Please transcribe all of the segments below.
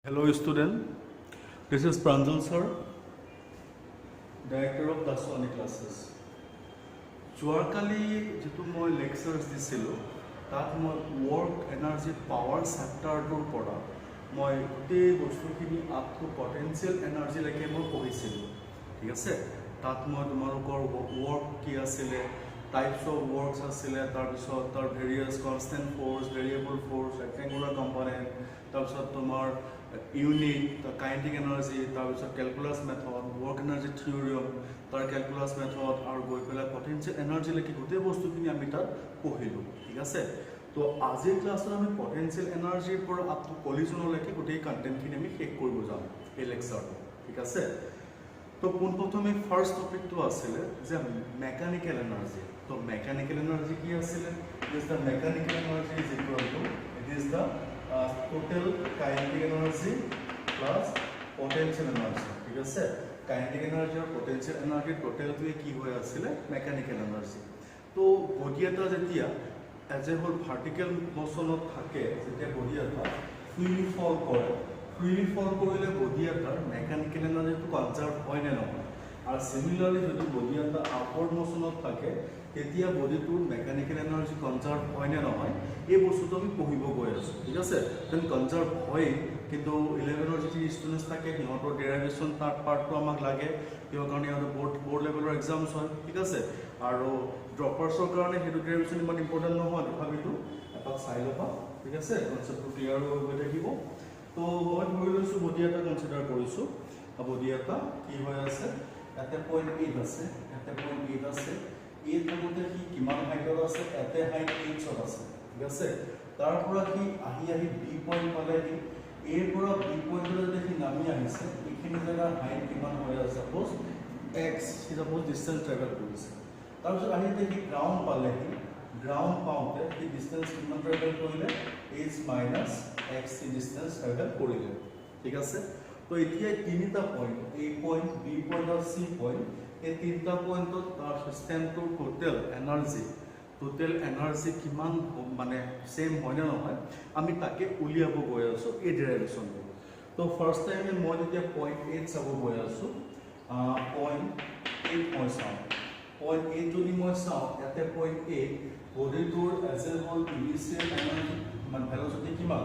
Hello student, this is Pranjal sir, Director of Plus 1 classes. যোৱাকালি যেটো মই লেকচাৰ্ছ দিছিলোঁ তাত মই ৱৰ্ক এনাৰ্জি পাৱাৰ চেপ্টাৰটোৰ পৰা মই গোটেই বস্তুখিনি আপ টু পটেঞ্চিয়েল এনাৰ্জিলৈকে মই পঢ়িছিলোঁ, ঠিক আছে। তাত মই তোমালোকৰ ৱৰ্ক কি আছিলে, টাইপছ অফ ৱৰ্কছ আছিলে, তাৰপিছত তাৰ various constant force, variable force, rectangular component, তাৰপিছত তোমাৰ ইউনিট, কাইনেটিক এনাৰ্জি, তাৰপিছত কেলকুলাছ মেথড, ৱৰ্ক এনাৰ্জি থিয়ৰিয়ম, তাৰ কেলকুলাছ মেথড আৰু গৈ পেলাই পটেঞ্চিয়েল এনাৰ্জিলৈকে গোটেই বস্তুখিনি আমি তাত পঢ়িলোঁ, ঠিক আছে। তো আজিৰ ক্লাছত আমি পটেঞ্চিয়েল এনাৰ্জিৰ পৰা আপ টু কলিজনলৈকে গোটেই কণ্টেণ্টখিনি আমি শেষ কৰিব যাম এই লেকচাৰটো, ঠিক আছে। তো পোনপ্ৰথমে ফাৰ্ষ্ট টপিকটো আছিলে যে মেকানিকেল এনাৰ্জি। তো মেকানিকেল এনাৰ্জি কি আছিলে? It is the mechanical energy is equal to it is the total kinetic energy plus potential energy, ঠিক আছে। কাইনেটিক এনাৰ্জি আৰু পটেঞ্চিয়েল এনাৰ্জি টোটেলটোৱে কি হৈ আছিলে? Mechanical energy. তো বডি এটা যেতিয়া এজ এ হোল ভাৰ্টিকেল মোশ্যনত থাকে, যেতিয়া বডি এটা ফ্ৰীলি ফল কৰে, ফ্ৰীলি ফল কৰিলে বডি এটাৰ মেকানিকেল এনাৰ্জিটো কনজাৰ্ভ হয় নে নহয়? আৰু চিমিলাৰলি যদি বডি এটা আপৱাৰ্ড মোশ্যনত থাকে তেতিয়া বডিটোৰ মেকানিকেল এনাৰ্জি কনজাৰ্ভ হয় নে নহয়, এই বস্তুটো আমি পঢ়িব গৈ আছোঁ, ঠিক আছে। দেন কনজাৰ্ভ হয়েই, কিন্তু 11ৰ যিখিনি ষ্টুডেণ্টছ থাকে সিহঁতৰ ডেৰাইভেশ্যন পাৰ্টটো আমাক লাগে, কিহৰ কাৰণে সিহঁতৰ বৰ্ড লেভেলৰ এক্সামছ হয়, ঠিক আছে। আৰু ড্ৰপাৰ্ছৰ কাৰণে সেইটো ডেৰাইভেশ্যন ইমান ইম্পৰ্টেণ্ট নহয়, তথাপিতো এপাক চাই ল'বা, ঠিক আছে। কনচেপ্টটো ক্লিয়াৰ হৈ থাকিব। তো মই ধৰি লৈছোঁ বডি এটা কনচিডাৰ কৰিছোঁ, বডি এটা কি হৈ আছে, ইয়াতে 0.8 আছে, ইয়াতে 0.8 আছে, এই থাকোঁতে সি কিমান হাইটত আছে? ইয়াতে হাইট 8 আছে, ঠিক আছে। তাৰ পৰা সি আহি বি পইণ্ট পালেহি, এৰ পৰা বি পইণ্টলৈ যদি সি নামি আহিছে, এইখিনি জেগাৰ হাইট কিমান হৈ আছে? ছাপ'জ এক্স, সি ছাপ'জ ডিষ্টেঞ্চ ট্ৰেভেল কৰিছে। তাৰপিছত আহি সি গ্ৰাউণ্ড পালেহি, গ্ৰাউণ্ড পাওঁতে সি ডিষ্টেঞ্চ কিমান ট্ৰেভেল কৰিলে? এইচ মাইনাছ এক্স সি ডিষ্টেঞ্চ ট্ৰেভেল কৰিলে, ঠিক আছে। তো এতিয়া তিনিটা পইণ্ট, এ পইণ্ট, বি পইণ্ট আৰু চি পইণ্ট, এই তিনিটা পইণ্টত তাৰ চিষ্টেমটোৰ টোটেল এনাৰ্জি কিমান মানে ছেইম হয় নে নহয়, আমি তাকে উলিয়াব গৈ আছোঁ এই ডেৰাইভেশ্যনটো। তো ফাৰ্ষ্ট টাইমে মই যেতিয়া 0.8 চাব গৈ আছোঁ, 0.8 মই চাওঁ, 0.8 যদি মই চাওঁ, ইয়াতে 0.8 বডিটোৰ as a whole initial energy মানে ভেলচিটি কিমান?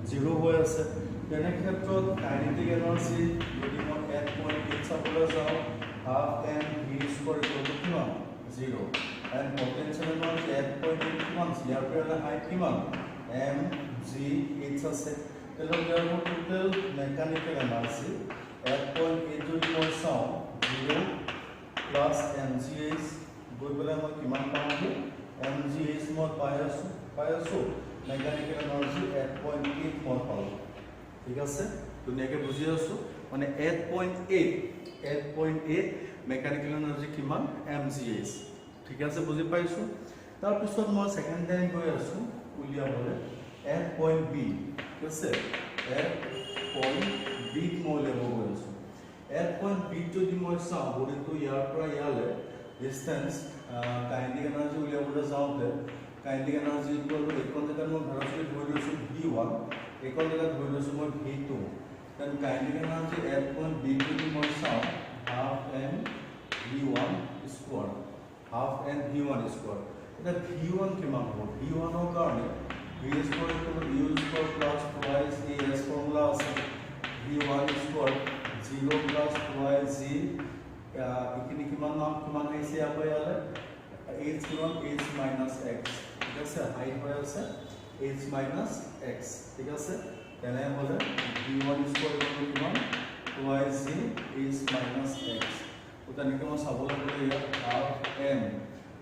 0 হৈ আছে। তেনে ক্ষেত্ৰত কাইনেটিক এনাৰ্জি যদি মই 1.8 চাবলৈ যাওঁ, half M V square equal to কিমান? 0। এণ্ড পটেঞ্চিয়েল এনাৰ্জি 1.8 কিমান? ইয়াৰ পৰা হাইট কিমান? এম জি এইচ আছে। তেনেহ'লে ইয়াৰ টোটেল মেকানিকেল এনাৰ্জি 1.8 যদি মই চাওঁ, 0 প্লাছ এম জি এইচ গৈ পেলাই মই কিমান পাওঁগৈ? এম জি এইচ মই পাই আছোঁ মেকানিকেল এনাৰ্জি 1.8 মই পালোঁ, ঠিক আছে। ধুনীয়াকৈ বুজি আছোঁ, মানে 8.8 মেকানিকেল এনাৰ্জি কিমান? এম জি এইচ, ঠিক আছে, বুজি পাইছোঁ। তাৰপিছত মই ছেকেণ্ড টাইম গৈ আছোঁ উলিয়াবলৈ 1.b, ঠিক আছে। 1.b মই উলিয়াব গৈ আছোঁ। 1.b যদি মই চাওঁ, বডিটো ইয়াৰ পৰা ইয়ালৈ ডিষ্টেঞ্চ কাইনেটিক এনাৰ্জি উলিয়াবলৈ যাওঁতে কাইনেটিক এনাৰ্জি ইকুৱেল টু এইখন জেগাত মই ভেলচিটি ধৰি লৈছোঁ V1, এইখন জেগাত ধৰি লৈছোঁ মই V2। Then kinetic energy 1.b যদি মই চাওঁ, half M V1 square, half M V1 square. এতিয়া V1 কিমান হ'ব? V1ৰ কাৰণে V square equal to U square plus twice A S formula আছে, V1 square 0 plus twice G, এইখিনি কিমান আহিছে ইয়াৰ পৰা ইয়ালৈ? এইচ কিমান? এইচ মাইনাছ এক্স, ঠিক আছে। হাইট হৈ আছে এইচ মাইনাছ এক্স, ঠিক আছে। তেনেহ'লে V1 স্কোৱাৰ কিমান? Twice G H minus x. তো তেনেকৈ মই চাবলৈ গ'লে ইয়াত হাফ এম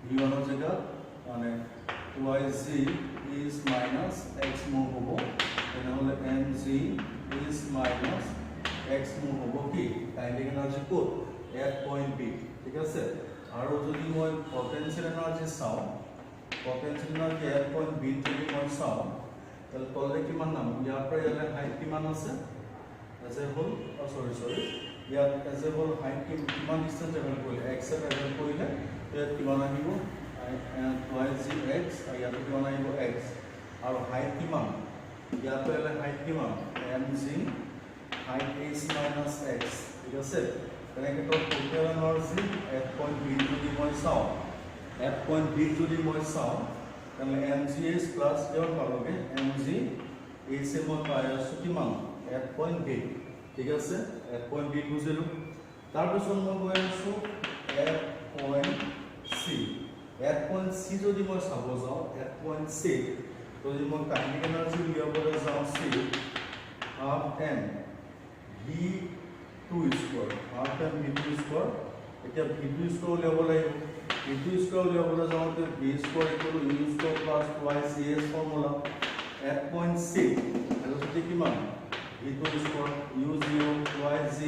V1ৰ জেগাত মানে twice G H minus X মোৰ হ'ব। তেনেহ'লে M G H minus X মোৰ হ'ব কি? কাইনেটিক এনাৰ্জি ক'ত? 1.b, ঠিক আছে। আৰু যদি মই পটেঞ্চিয়েল এনাৰ্জি চাওঁ, পটেঞ্চিয়েল এনাৰ্জি 1.b যদি মই চাওঁ, তাহলে তলে কিমান নাম? ইয়াৰ পৰা ইয়ালৈ হাইট কিমান আছে? এজ এ হোল ইয়াত এজ এ হোল হাইট কিমান ডিষ্টেঞ্চ ট্ৰেভেল কৰিলে? এক্সে ট্ৰেভেল কৰিলে, ইয়াত কিমান আহিব? টুৱাইজ জি এক্স, আৰু ইয়াতো কিমান আহিব? এক্স। আৰু হাইট কিমান? ইয়াৰ পৰা ইয়ালৈ হাইট কিমান? M G height h minus x ঠিক আছে তেনেকৈ তো total energy at point b যদি মই চাওঁ at point b যদি মই চাওঁ তেনে mgh plus কিমান পালোগে mg h মই পাই আছো কিমান at point b ঠিক আছে at point b বুজিলো তাৰ পিছত মই গৈ আছো at point c at point c যদি মই চাব যাওঁ at point c যদি মই কাইনেটিক এনাৰ্জি উলিয়াবলৈ যাওঁ c half m v2 square half m v2 square এতিয়া v2 square উলিয়াব লাগিব v2 square উলিয়াবলৈ যাওঁতে v square equal to u square plus twice as formula at point c velocity কিমান v2 square u0 twice g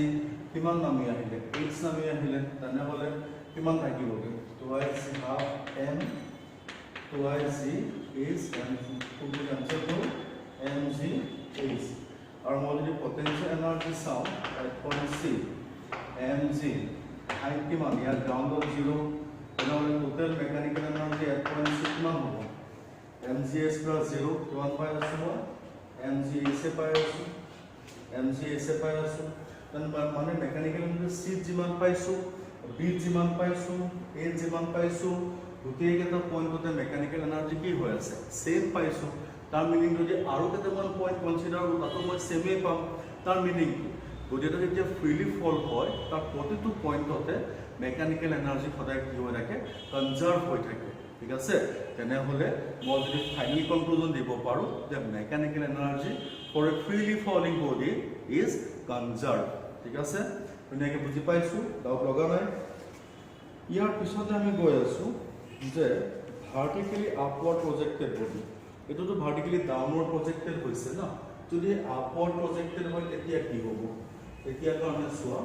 কিমান নামি আহিলে h নামি আহিলে তেনেহলে কিমান থাকিবগে twice half m twice g is and full answer হল mg h और मौजूद potential energy sound at point c mg height की मान यार ग्राउंड और जीरो इन्होंने total mechanical energy at point c कितना होगा mgh plus 0 कितना पाया सुबह mg से पाया सु mg से पाया सु तन माने मैकेनिकल एनर्जी c जिमान पाइसु b जिमान पाइसु a जिमान पाइसु দুটিয়ে কেটা পয়েন্ট হতে মেকানিক্যাল এনার্জি কি হৈ আছে সেম পাইছো তাৰ মিনিং যদি আৰু কেটামান পয়েন্ট কনসিডাৰ কৰো তাতো মই সেমে পাম তাৰ মিনিং যদি এটা যেতিয়া ফ্ৰিলি ফল হয় তাৰ প্ৰতিটো পয়েন্টতে মেকানিক্যাল এনার্জি সদায় কি হৈ থাকে কনজার্ভ হৈ থাকে ঠিক আছে তেনে হলে মই যদি ফাইনাল কনক্লুজন দিব পাৰো যে mechanical energy for a freely falling body is conserve ঠিক আছে ধুনীয়াকৈ বুজি পাইছো ডাউট লগা নাই ইয়াৰ পিছতে আমি গৈ আছো যে ভার্টিক্যালি আপওয়ার্ড প্রজেক্টেড বডি এটো তো ভার্টিক্যালি ডাউনওয়ার্ড প্রজেক্টেড হইছে না যদি আপওয়ার্ড প্রজেক্টেড হয় তেতিয়া কি হ'ব তেতিয়া তো আমি সোয়া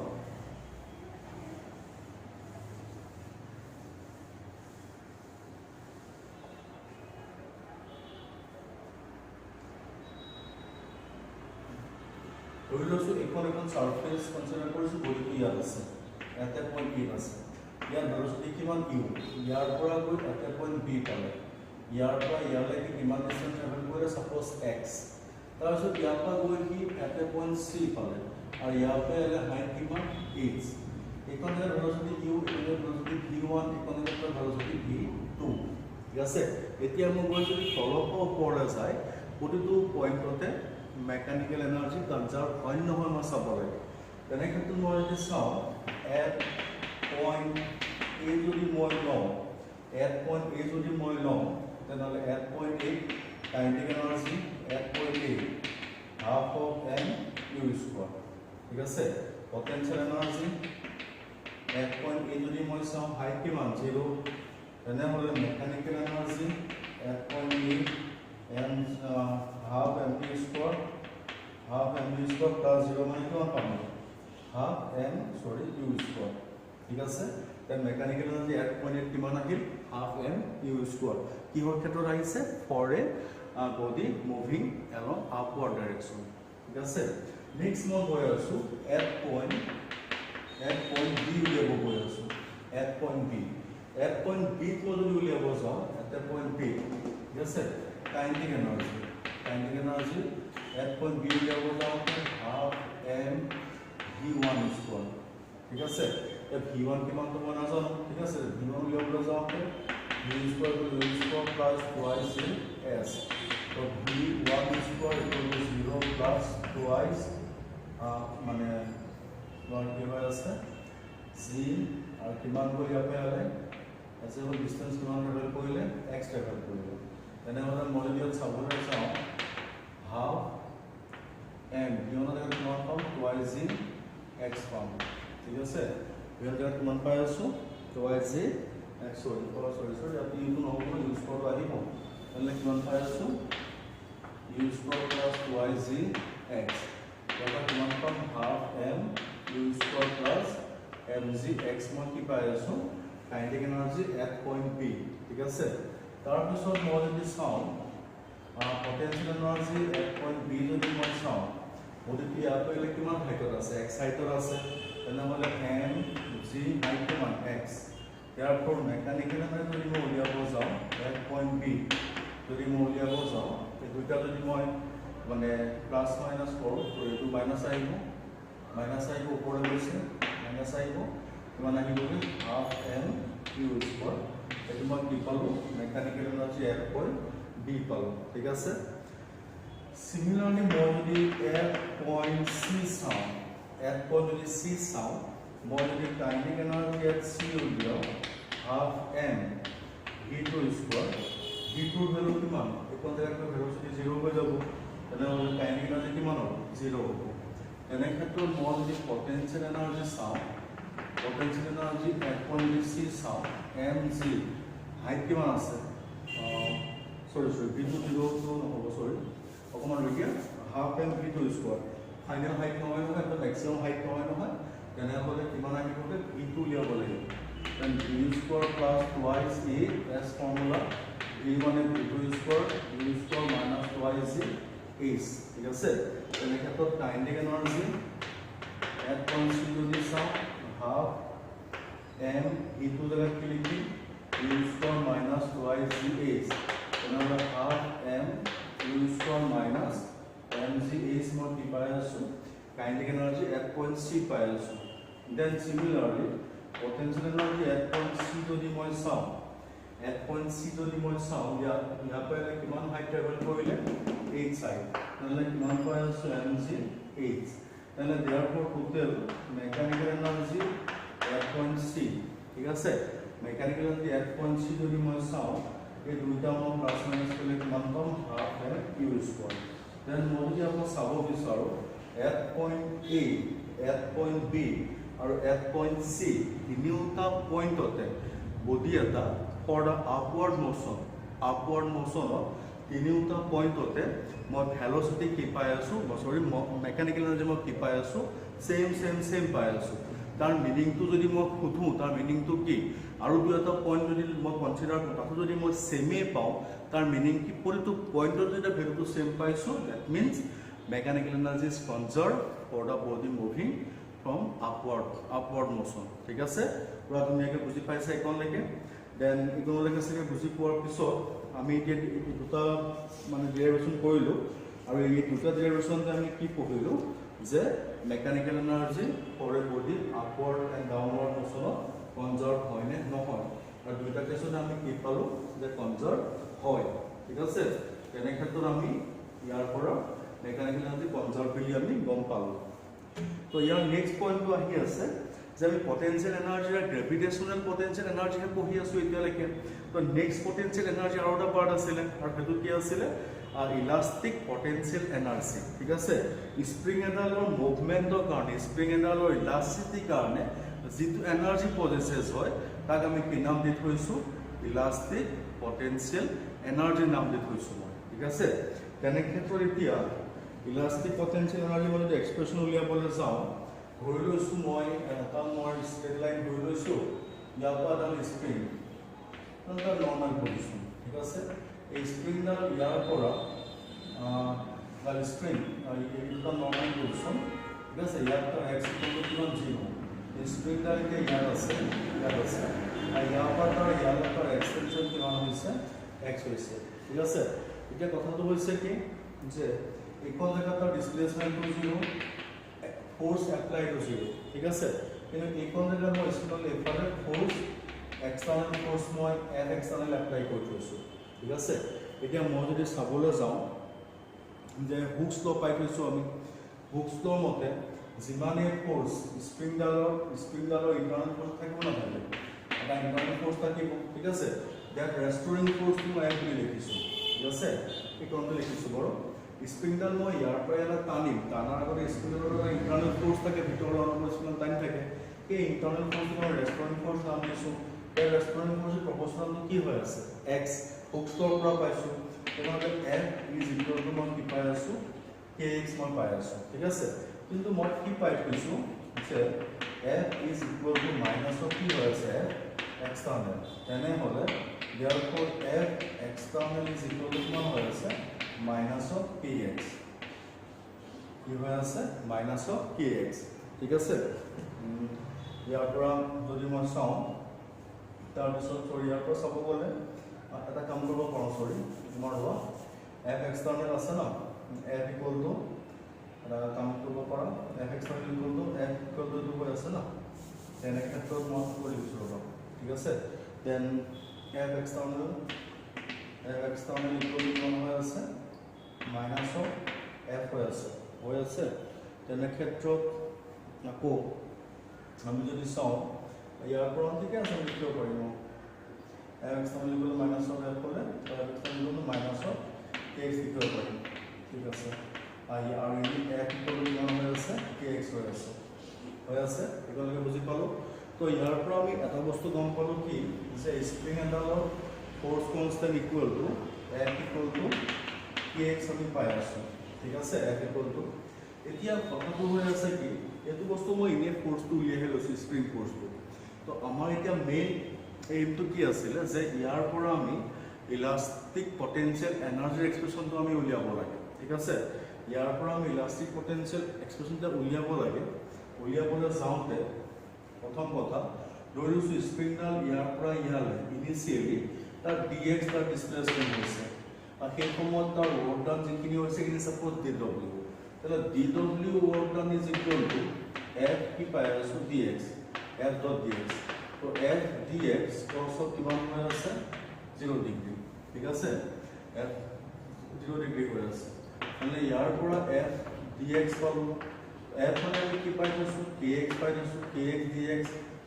ধৰিলছো এখন সাৰফেস কনসিডাৰ কৰিছো বডিটো ইয়াত আছে এটা পয়েন্ট কি আছে ইয়াৰ ভেলোচিটি কিমান ইউ ইয়াৰ পৰা গৈ এটা পয়েন্ট বি পালে ইয়াৰ পৰা ইয়ালৈকে কিমান ডিসটেন্স ট্ৰেভেল কৰে সাপোজ x তাৰপিছত ইয়াৰ পৰা গৈ কি এটা পয়েন্ট c পালে আৰু ইয়াৰ পৰা এলে হাইট কিমান h এইখনৰ ভেলোচিটি ইউ এইখনৰ ভেলোচিটি v1 এইখনৰ ভেলোচিটি v2 ঠিক আছে এতিয়া মই গৈ যদি তলৰ পৰা ওপৰলৈ যায় প্ৰতিটো পয়েন্টতে মেকানিক্যাল এনাৰ্জি কনজাৰ্ভ হয় নহয় মই চাব লাগে তেনে ক্ষেত্ৰত মই যদি চাওঁ at point a যদি মই লওঁ at point a যদি মই লওঁ তেনেহলে at point a kinetic energy at point a half of m u square ঠিক আছে potential energy at point a যদি মই চাওঁ হাইট কিমান 0 তেনেহলে mechanical energy at point a m half m u square plus 0 মানে কিমান পাম half m u square ঠিক আছে then mechanical energy at point at কিমান আহিল half m u square কি হৰ ক্ষেত্ৰত আহিছে for a body moving along upward direction ঠিক আছে next মই গৈ আছো at point b উলিয়াব গৈ আছো at point b মই যদি উলিয়াব যাওঁ at point b ঠিক আছে kinetic energy at point b উলিয়াব যাওঁতে half m v1 square ঠিক আছে v1 কিমান তো মই নাজানো ঠিক আছে v1 উলিয়াবলৈ যাওঁতে v square plus twice s তো v1 square equal to 0 plus twice মানে তোমাৰ কি হৈ আছে c আৰু কিমান কৰি আপে আলে আছে হ'ল ডিসটেন্স কিমান ট্ৰেভেল কৰিলে x ট্ৰেভেল কৰিলে তেনেহলে মলিকিউল চাবলৈ চাওঁ হাফ m কিমান জায়গা কিমান পাম twice x পাম ঠিক আছে ইয়াৰ জায়গা কিমান পাই আছো twice x sorry আপনি ইটো নহব ইউজ কৰিব আহিব তেনে কিমান পাই আছো u square plus twice x এটা কিমান পাম half m u square plus mg x মই কি পাই আছো kinetic energy at point b ঠিক আছে তাৰ পিছত মই যদি চাওঁ potential energy at point b যদি মই চাওঁ বডিটো ইয়াৰ পৰা কিমান হাইটত আছে x হাইটত আছে তেনেহলে m g হাইট কিমান x therefore mechanical energy যদি মই উলিয়াব যাওঁ at point b যদি মই উলিয়াব যাওঁ এই দুটা যদি মই মানে প্লাস মাইনাস কৰোঁ তো এইটো মাইনাস আহিব মাইনাছ আহিব ওপৰলৈ গৈছে মাইনাছ আহিব কিমান আহিবগৈ হাফ এম কিউ স্কোৱাৰ এইটো মই কি পালোঁ mechanical energy F point B পালোঁ ঠিক আছে সিমিলাৰলি মই যদি F পইণ্ট C চাওঁ F পইণ্ট যদি C চাওঁ মই যদি কাইনেটিক এনাৰ্জি ইয়াত C উলিয়াওঁ half M V2 square V2 value কিমান এইখন জেগাত ভেল'চিটি 0 হৈ যাব তেনেহ'লে কাইনেটিক এনাৰ্জি কিমান হ'ব 0 হ'ব এনে ক্ষেত্ৰত মই যদি পটেনচিয়েল এনাৰ্জি চাওঁ potential energy F point C চাওঁ mg হাইট কিমান আছে সৰি V2 0 নহ'ব সৰি অকণমান ৰখিয়া half M V2 square final height নহয় নহয় এটা মেক্সিমাম হাইট নহয় নহয় তেনেহ'লে কিমান আহিবগৈ V2 উলিয়াব লাগিব then V square plus twice A as formula V1 V2 square V square minus twice A is ঠিক আছে তেনে ক্ষেত্ৰত kinetic energy F point C যদি চাওঁ হাফ m V2 জেগাত কি লিখিম V square minus twice G is তেনেহ'লে half m V square minus mg is মই কি পাই আছোঁ kinetic energy F point C পাই আছোঁ then similarly potential energy F point C যদি মই চাওঁ F point C যদি মই চাওঁ ইয়াৰ পৰা কিমান হাইট ট্ৰেভেল কৰিলে h হাইট নহ'লে কিমান পাই আছোঁ mg h নহ'লে therefore total mechanical energy F point C ঠিক আছে mechanical energy F point C যদি মই চাওঁ এই দুইটা মই প্লাছ মাইনাছ কৰিলে কিমান পাম half M Q square then মই যদি আপোনাক চাব বিচাৰোঁ F point A F point B আৰু F point C তিনিওটা পইণ্টতে বডি এটা ফৰ দ্য আপৱাৰ্ড মোশ্যনত তিনিওটা পইণ্টতে মই ভেল'চিটি কি পাই আছোঁ সৰি মেকানিকেল এনাৰ্জি মই কি পাই আছোঁ চেম পাই আছোঁ তাৰ মিনিংটো যদি মই সোধোঁ তাৰ মিনিংটো কি আৰু দুই এটা পইণ্ট যদি মই কনচিডাৰ কৰোঁ তাতো যদি মই চেমেই পাওঁ তাৰ মিনিং কি প্ৰতিটো পইণ্টত যেতিয়া ভেলুটো চেম পাইছোঁ that means mechanical energy is conserve for the body moving from upward motion ঠিক আছে পুৰা ধুনীয়াকৈ বুজি পাইছে এইকনলৈকে দেন এইকনলৈকে চাগে বুজি পোৱাৰ পিছত আমি এতিয়া দুটা মানে ডেৰিভেশ্যন কৰিলোঁ আৰু এই দুটা ডেৰিভেশ্যনতে আমি কি পঢ়িলোঁ যে mechanical energy for a body upward and downward মোশ্যনত কনজাৰ্ভ হয় নে নহয় আৰু দুইটা কেছতে আমি কি পালোঁ যে কনজাৰ্ভ হয় ঠিক আছে তেনে ক্ষেত্ৰত আমি ইয়াৰ পৰা মেকানিকেল এনাৰ্জি কনজাৰ্ভ বুলি আমি গম পালোঁ তো ইয়াৰ নেক্সট পইণ্টটো আহি আছে যে আমি পটেনচিয়েল এনাৰ্জি আৰু গ্ৰেভিটেশ্যনেল পটেনচিয়েল এনাৰ্জিহে পঢ়ি আছোঁ এতিয়ালৈকে তো নেক্সট পটেনচিয়েল এনাৰ্জি আৰু এটা পাৰ্ট আছিলে আৰু সেইটো কি আছিলে ইলাষ্টিক পটেনচিয়েল এনাৰ্জি ঠিক আছে স্প্ৰিং এডালৰ মুভমেণ্টৰ কাৰণে স্প্ৰিং এডালৰ ইলাষ্টিচিটিৰ কাৰণে যিটো এনাৰ্জি প্ৰডিউচেছ হয় তাক আমি কি নাম দি থৈছোঁ ইলাষ্টিক পটেনচিয়েল এনাৰ্জিৰ নাম দি থৈছোঁ মই ঠিক আছে তেনে ক্ষেত্ৰত এতিয়া ইলাষ্টিক পটেনচিয়েল এনাৰ্জি মই যদি এক্সপ্ৰেশ্যন উলিয়াবলৈ যাওঁ ধৰি লৈছোঁ মই এটা মই ষ্ট্ৰেট লাইন ধৰি লৈছোঁ ইয়াৰ পৰা এডাল স্প্ৰিং এটা নৰ্মেল পজিশ্যন ঠিক আছে এই স্প্ৰিংডাল ইয়াৰ পৰা এডাল স্প্ৰিং এটা নৰ্মেল পজিশ্যন ঠিক আছে ইয়াত তাৰ এক্স ইকুৱেল কিমান 0 এই স্প্ৰিংডাল এতিয়া ইয়াত আছে আৰু ইয়াৰ পৰা তাৰ ইয়ালৈ তাৰ এক্সটেনশ্যন কিমান হৈছে এক্স হৈছে ঠিক আছে এতিয়া কথাটো হৈছে কি যে এইখন জেগাত তাৰ ডিছপ্লেচমেণ্টটো 0 ফোর্স এপ্লাই টু 0 ঠিক আছে কিন্তু এইখন জেগাত মই স্পিনল এফালে ফোর্স এক্সটার্নাল ফোর্স মই এফ এক্সটার্নাল এপ্লাই কৰি থৈছো ঠিক আছে এতিয়া মই যদি চাবলৈ যাওঁ যে হুকস ল পাই থৈছো আমি হুকস ল মতে যিমানে ফোর্স স্প্ৰিংডালৰ ইন্টাৰনাল ফোৰ্স থাকিব না ভালে এটা ইন্টাৰনাল ফোৰ্স থাকিব ঠিক আছে দ্যাট ৰেষ্টৰিং ফোৰ্স মই এফ বুলি লিখিছো ঠিক আছে এইটো লিখিছো বড় স্প্ৰিংডাল মই ইয়াৰ পৰা এটা টানিম টানাৰ আগতে স্প্ৰিংডালৰ এটা ইণ্টাৰনেল ফোৰ্স থাকে ভিতৰৰ অনুপ্ৰস্থন টানি থাকে এই ইণ্টাৰনেল ফোৰ্স মই ৰেষ্টৰিং ফোৰ্স নাম দিছোঁ এই ৰেষ্টৰিং ফোৰ্সৰ প্ৰপ'ৰ্চনেলটো কি হৈ আছে এক্স হুকছৰ পৰা পাইছোঁ তেনেহ'লে এফ ইজ ইকুৱেল টু মই কি পাই আছোঁ কে এক্স মই পাই আছোঁ ঠিক আছে কিন্তু মই কি পাই থৈছোঁ যে F is equal to minus of কি হৈ আছে এফ এক্সটাৰ্নেল তেনেহ'লে therefore f external is equal to কিমান হৈ আছে minus of kx কি হৈ আছে minus of kx ঠিক আছে ইয়াৰ পৰা যদি মই চাওঁ তাৰপিছত ইয়াৰ পৰা চাব গ'লে এটা কাম কৰিব পাৰোঁ তোমাৰ হ'ব f external আছে ন f equal to কাম কৰিব পাৰা f external equal to f equal to হৈ আছে না তেনে ক্ষেত্ৰত মই কৰি দিছো ৰবা ঠিক আছে then f external equal to কিমান হৈ আছে মাইনাস অফ f হৈ আছে তেনে ক্ষেত্ৰত আকৌ আমি যদি চাওঁ ইয়াৰ পৰা ঠিক আছে আমি লিখিব পাৰিম f external equal to minus of f হলে f external equal to minus of kx লিখিব পাৰিম ঠিক আছে আৰু এই f equal to কিমান হৈ আছে kx হৈ আছে একেলগে বুজি পালো তো ইয়াৰ পৰা আমি এটা বস্তু গম পালো কি যে স্প্ৰিং এডালৰ force constant equal to f equal to kx আমি পাই আছো ঠিক আছে f equal to এতিয়া কথাটো হৈ আছে কি এটো বস্তু মই ইনে ফোর্সটো উলিয়াই লৈছো স্প্ৰিং ফোৰ্সটো তো আমাৰ এতিয়া মেইন এইমটো কি আছিল যে ইয়াৰ পৰা আমি ইলাস্টিক পটেনশিয়াল এনাৰ্জি এক্সপ্ৰেশনটো আমি উলিয়াব লাগে ঠিক আছে ইয়াৰ পৰা আমি ইলাস্টিক পটেনশিয়াল এক্সপ্ৰেশনটো উলিয়াব লাগে উলিয়াবলৈ যাওঁতে প্ৰথম কথা ধৰিছো স্প্ৰিংডাল ইয়াৰ পৰা ইয়ালে ইনিশিয়ালি তাৰ dx তাৰ ডিসপ্লেসমেন্ট হৈছে আৰু সেই সময়ত তাৰ ওয়ার্ক ডান যিখিনি হৈছে কি সাপোজ dw তাহলে dw work done is equal to f কি পাই আছো dx f ডট dx তো f dx cos কিমান হৈ আছে 0 ডিগ্ৰী ঠিক আছে f 0 ডিগ্ৰী হৈ আছে মানে ইয়াৰ পৰা f dx পালো f মানে কি পাই আছো kx পাই আছো kx dx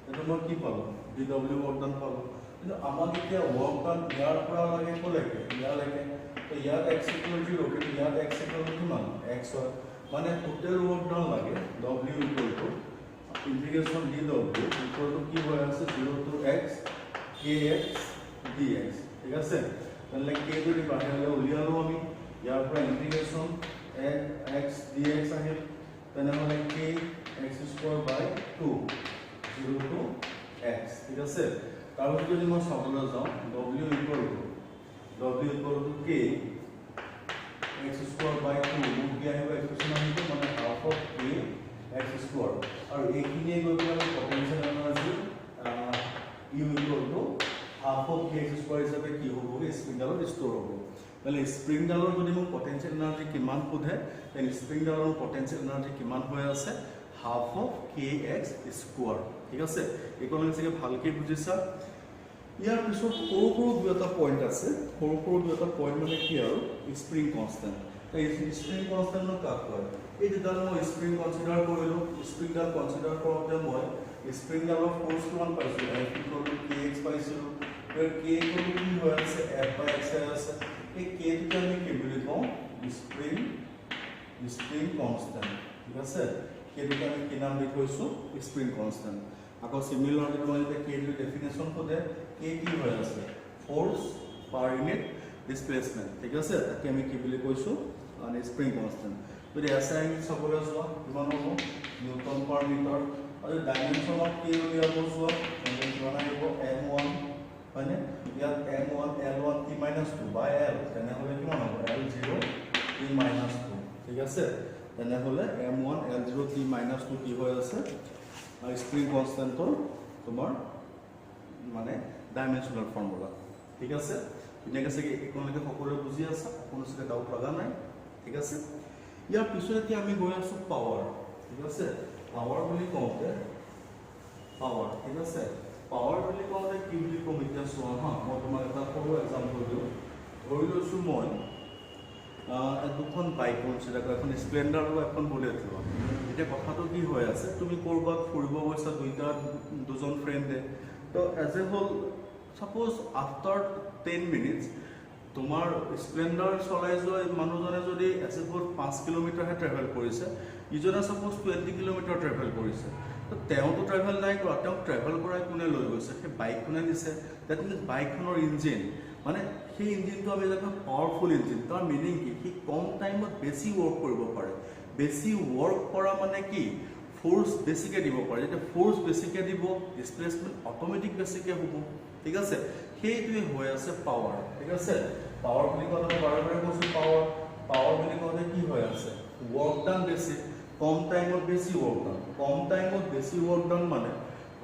এটো মই কি পালো dw ওয়ার্ক ডান পালো কিন্তু আমাক এতিয়া ওয়ার্ক ডান ইয়াৰ পৰা লাগে কোলেকে ইয়াৰ লাগে তো ইয়াত x ইকুয়াল টু 0 কিন্তু ইয়াত x ইকুয়াল টু কিমান x হয় মানে টোটাল ওয়ার্ক ডান লাগে w equal to integration dw equal to কি হৈ আছে 0 to x kx dx ঠিক আছে তাহলে k যদি বাহিৰলৈ উলিয়ালো আমি ইয়াৰ পৰা ইন্টিগ্ৰেশন x dx আহিল তেনেহলে k x² 2 0 to x ঠিক আছে তাৰপিছত যদি মই চাবলৈ যাওঁ w equal to k x² 2 মোক দিয়া আহিব এক্সপ্ৰেশন আহিব মানে half of k x² আৰু এইখিনিয়ে গৈ পেলাই potential energy u equal to half of kx² হিচাপে কি হ'ব স্প্ৰিংডালত ষ্ট'ৰ হ'ব মানে স্প্ৰিংডালৰ যদি মোক পটেনশিয়াল এনাৰ্জি কিমান সোধে তেন স্প্ৰিংডালৰ পটেনশিয়াল এনাৰ্জি কিমান হৈ আছে half of kx² ঠিক আছে ইকোনমিক্স থেকে ভালকে বুজিছা ইয়াৰ পিছত সৰু দুটা পইণ্ট আছে সৰু দুটা পইণ্ট মানে কি আৰু স্প্ৰিং কনস্ট্যান্ট এই স্প্ৰিং কনস্ট্যান্টৰ কাক কয় এই যেডাল মই স্প্ৰিং কনসিডাৰ কৰিলো স্প্ৰিংডাল কনসিডাৰ কৰোতে মই স্প্ৰিংডালৰ ফোৰ্স কিমান পাইছো f equal to kx পাইছিলো আৰু k equal to কি হৈ আছে f by x আছে এই k টো আমি কি বুলি কওঁ স্প্ৰিং কনস্ট্যান্ট ঠিক আছে k টো আমি কি নাম লিখৈছো স্প্ৰিং কনস্ট্যান্ট আকৌ সিমিলাৰলি মই এটা k ৰ ডেফিনেশন কোতে k কি হৈ আছে ফোর্স পার ইউনিট ডিসপ্লেসমেন্ট ঠিক আছে তাকে আমি কি বুলি কৈছো মানে স্প্ৰিং কনস্ট্যান্ট যদি এসআই সবলে যোৱা কিমান হ'ব নিউটন পাৰ মিটাৰ আৰু ডাইমেনশন অফ k উলিয়াব যোৱা মানে কিমান আহিব m1 হয়নে ইয়াত m1 l1 t - 2 বাই l তেনেহলে কিমান হ'ব l0 t - 2 ঠিক আছে তেনেহলে m1 l0 t - 2 কি হৈ আছে স্প্ৰিং কনস্ট্যান্টৰ তোমাৰ মানে ডাইমেনশনাল ফৰ্মুলা ঠিক আছে ঠিক আছে ইকোনমিক্স সকলোৱে বুজি আছে কোনো সিটা ডাউট লগা নাই ঠিক আছে ইয়াৰ পিছতে কি আমি গৈ আছো পাৱাৰ ঠিক আছে পাৱাৰ বুলি কওঁতে পাৱাৰ ঠিক আছে পাৱাৰ বুলি কওঁতে কি বুলি কম এতিয়া চোৱা হা মই তোমাক এটা সৰু এক্সাম্পল দিওঁ ধৰি লৈছো মই দুখন বাইক কনসিডাৰ এখন স্প্লেন্ডাৰ আৰু এখন বুলেট লোৱা এতিয়া কথাটো কি হৈ আছে তুমি কৰবাত ফুৰিব গৈছা দুজন ফ্ৰেণ্ডে তো as a whole suppose after 10 minutes তোমাৰ স্প্লেন্ডাৰ চলাই যোৱা মানুহজনে যদি এজ এ হোল 5 কিলোমিটাৰহে ট্ৰেভেল কৰিছে ইজনে সাপোজ 20 কিলোমিটাৰ ট্ৰেভেল কৰিছে তো তেওঁটো ট্ৰেভেল নাই কৰা তেওঁ ট্ৰেভেল কৰাই কোনে লৈ গৈছে সেই বাইকখনে নিছে দ্যাট মিন্স বাইকখনৰ ইঞ্জিন মানে সেই ইঞ্জিনটো আমি যেন পাৱাৰফুল ইঞ্জিন তাৰ মিনিং কি কি কম টাইমত বেছি ওয়াৰ্ক কৰিব পাৰে বেছি ওয়াৰ্ক কৰা মানে কি ফোৰ্স বেছিকে দিব পাৰে যেটা ফোৰ্স বেছিকে দিব ডিসপ্লেসমেন্ট অটোমেটিক বেছিকে হ'ব ঠিক আছে সেইটোৱে হৈ আছে পাৱাৰ ঠিক আছে পাৱাৰ বুলি ক'লে বাৰে কৈছো পাৱাৰ বুলি ক'লে কি হৈ আছে ওয়ার্ক ডান বেছি কম টাইমত বেছি ওয়ার্ক ডান কম টাইমত বেছি ওয়ার্ক ডান মানে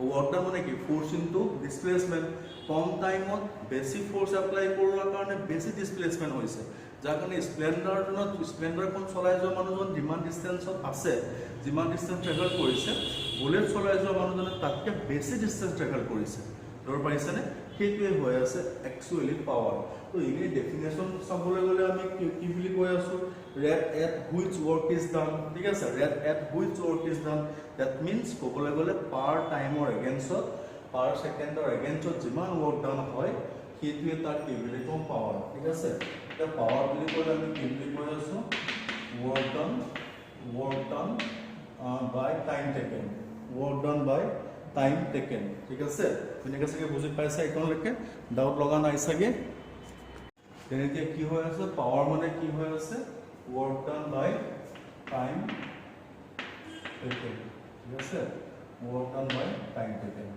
ওয়ার্ক ডান মানে কি ফোর্স ইনটু ডিসপ্লেসমেন্ট কম টাইমত বেছি ফোর্স এপ্লাই কৰাৰ কাৰণে বেছি ডিসপ্লেসমেন্ট হৈছে যাৰ কাৰণে স্প্লেণ্ডাৰখন চলাই যোৱা মানুহজন যিমান ডিষ্টেঞ্চত আছে, যিমান ডিষ্টেঞ্চ ট্ৰেভেল কৰিছে, বুলেট চলাই যোৱা মানুহজনে তাতকৈ বেছি ডিষ্টেঞ্চ ট্ৰেভেল কৰিছে। ধৰিব পাৰিছেনে? সেইটোৱে হৈ আছে একচুৱেলি পাৱাৰ। তো এনেই ডেফিনেশ্যন চাবলৈ গ'লে আমি কি বুলি কৈ আছোঁ? Rate at which work is ডান। ঠিক আছে, rate at which work is done, that means ক'বলৈ গ'লে পাৰ টাইমৰ এগেইনষ্টত, পাৰ ছেকেণ্ডৰ এগেইনষ্টত যিমান ৱৰ্ক ডান হয় সেইটোৱে তাৰ কি বুলি কওঁ? পাৱাৰ। ঠিক আছে, এতিয়া পাৱাৰ বুলি ক'লে আমি কি বুলি কৈ আছোঁ? Work done by time taken, work done by time taken. ঠিক আছে, ধুনীয়াকৈ চাগে বুজি পাইছা? এইখনলৈকে ডাউট লগা নাই চাগে? তেনেকৈ কি হৈ আছে? পাৱাৰ মানে কি হৈ আছে? Work done by time taken. ঠিক আছে, work done by time taken.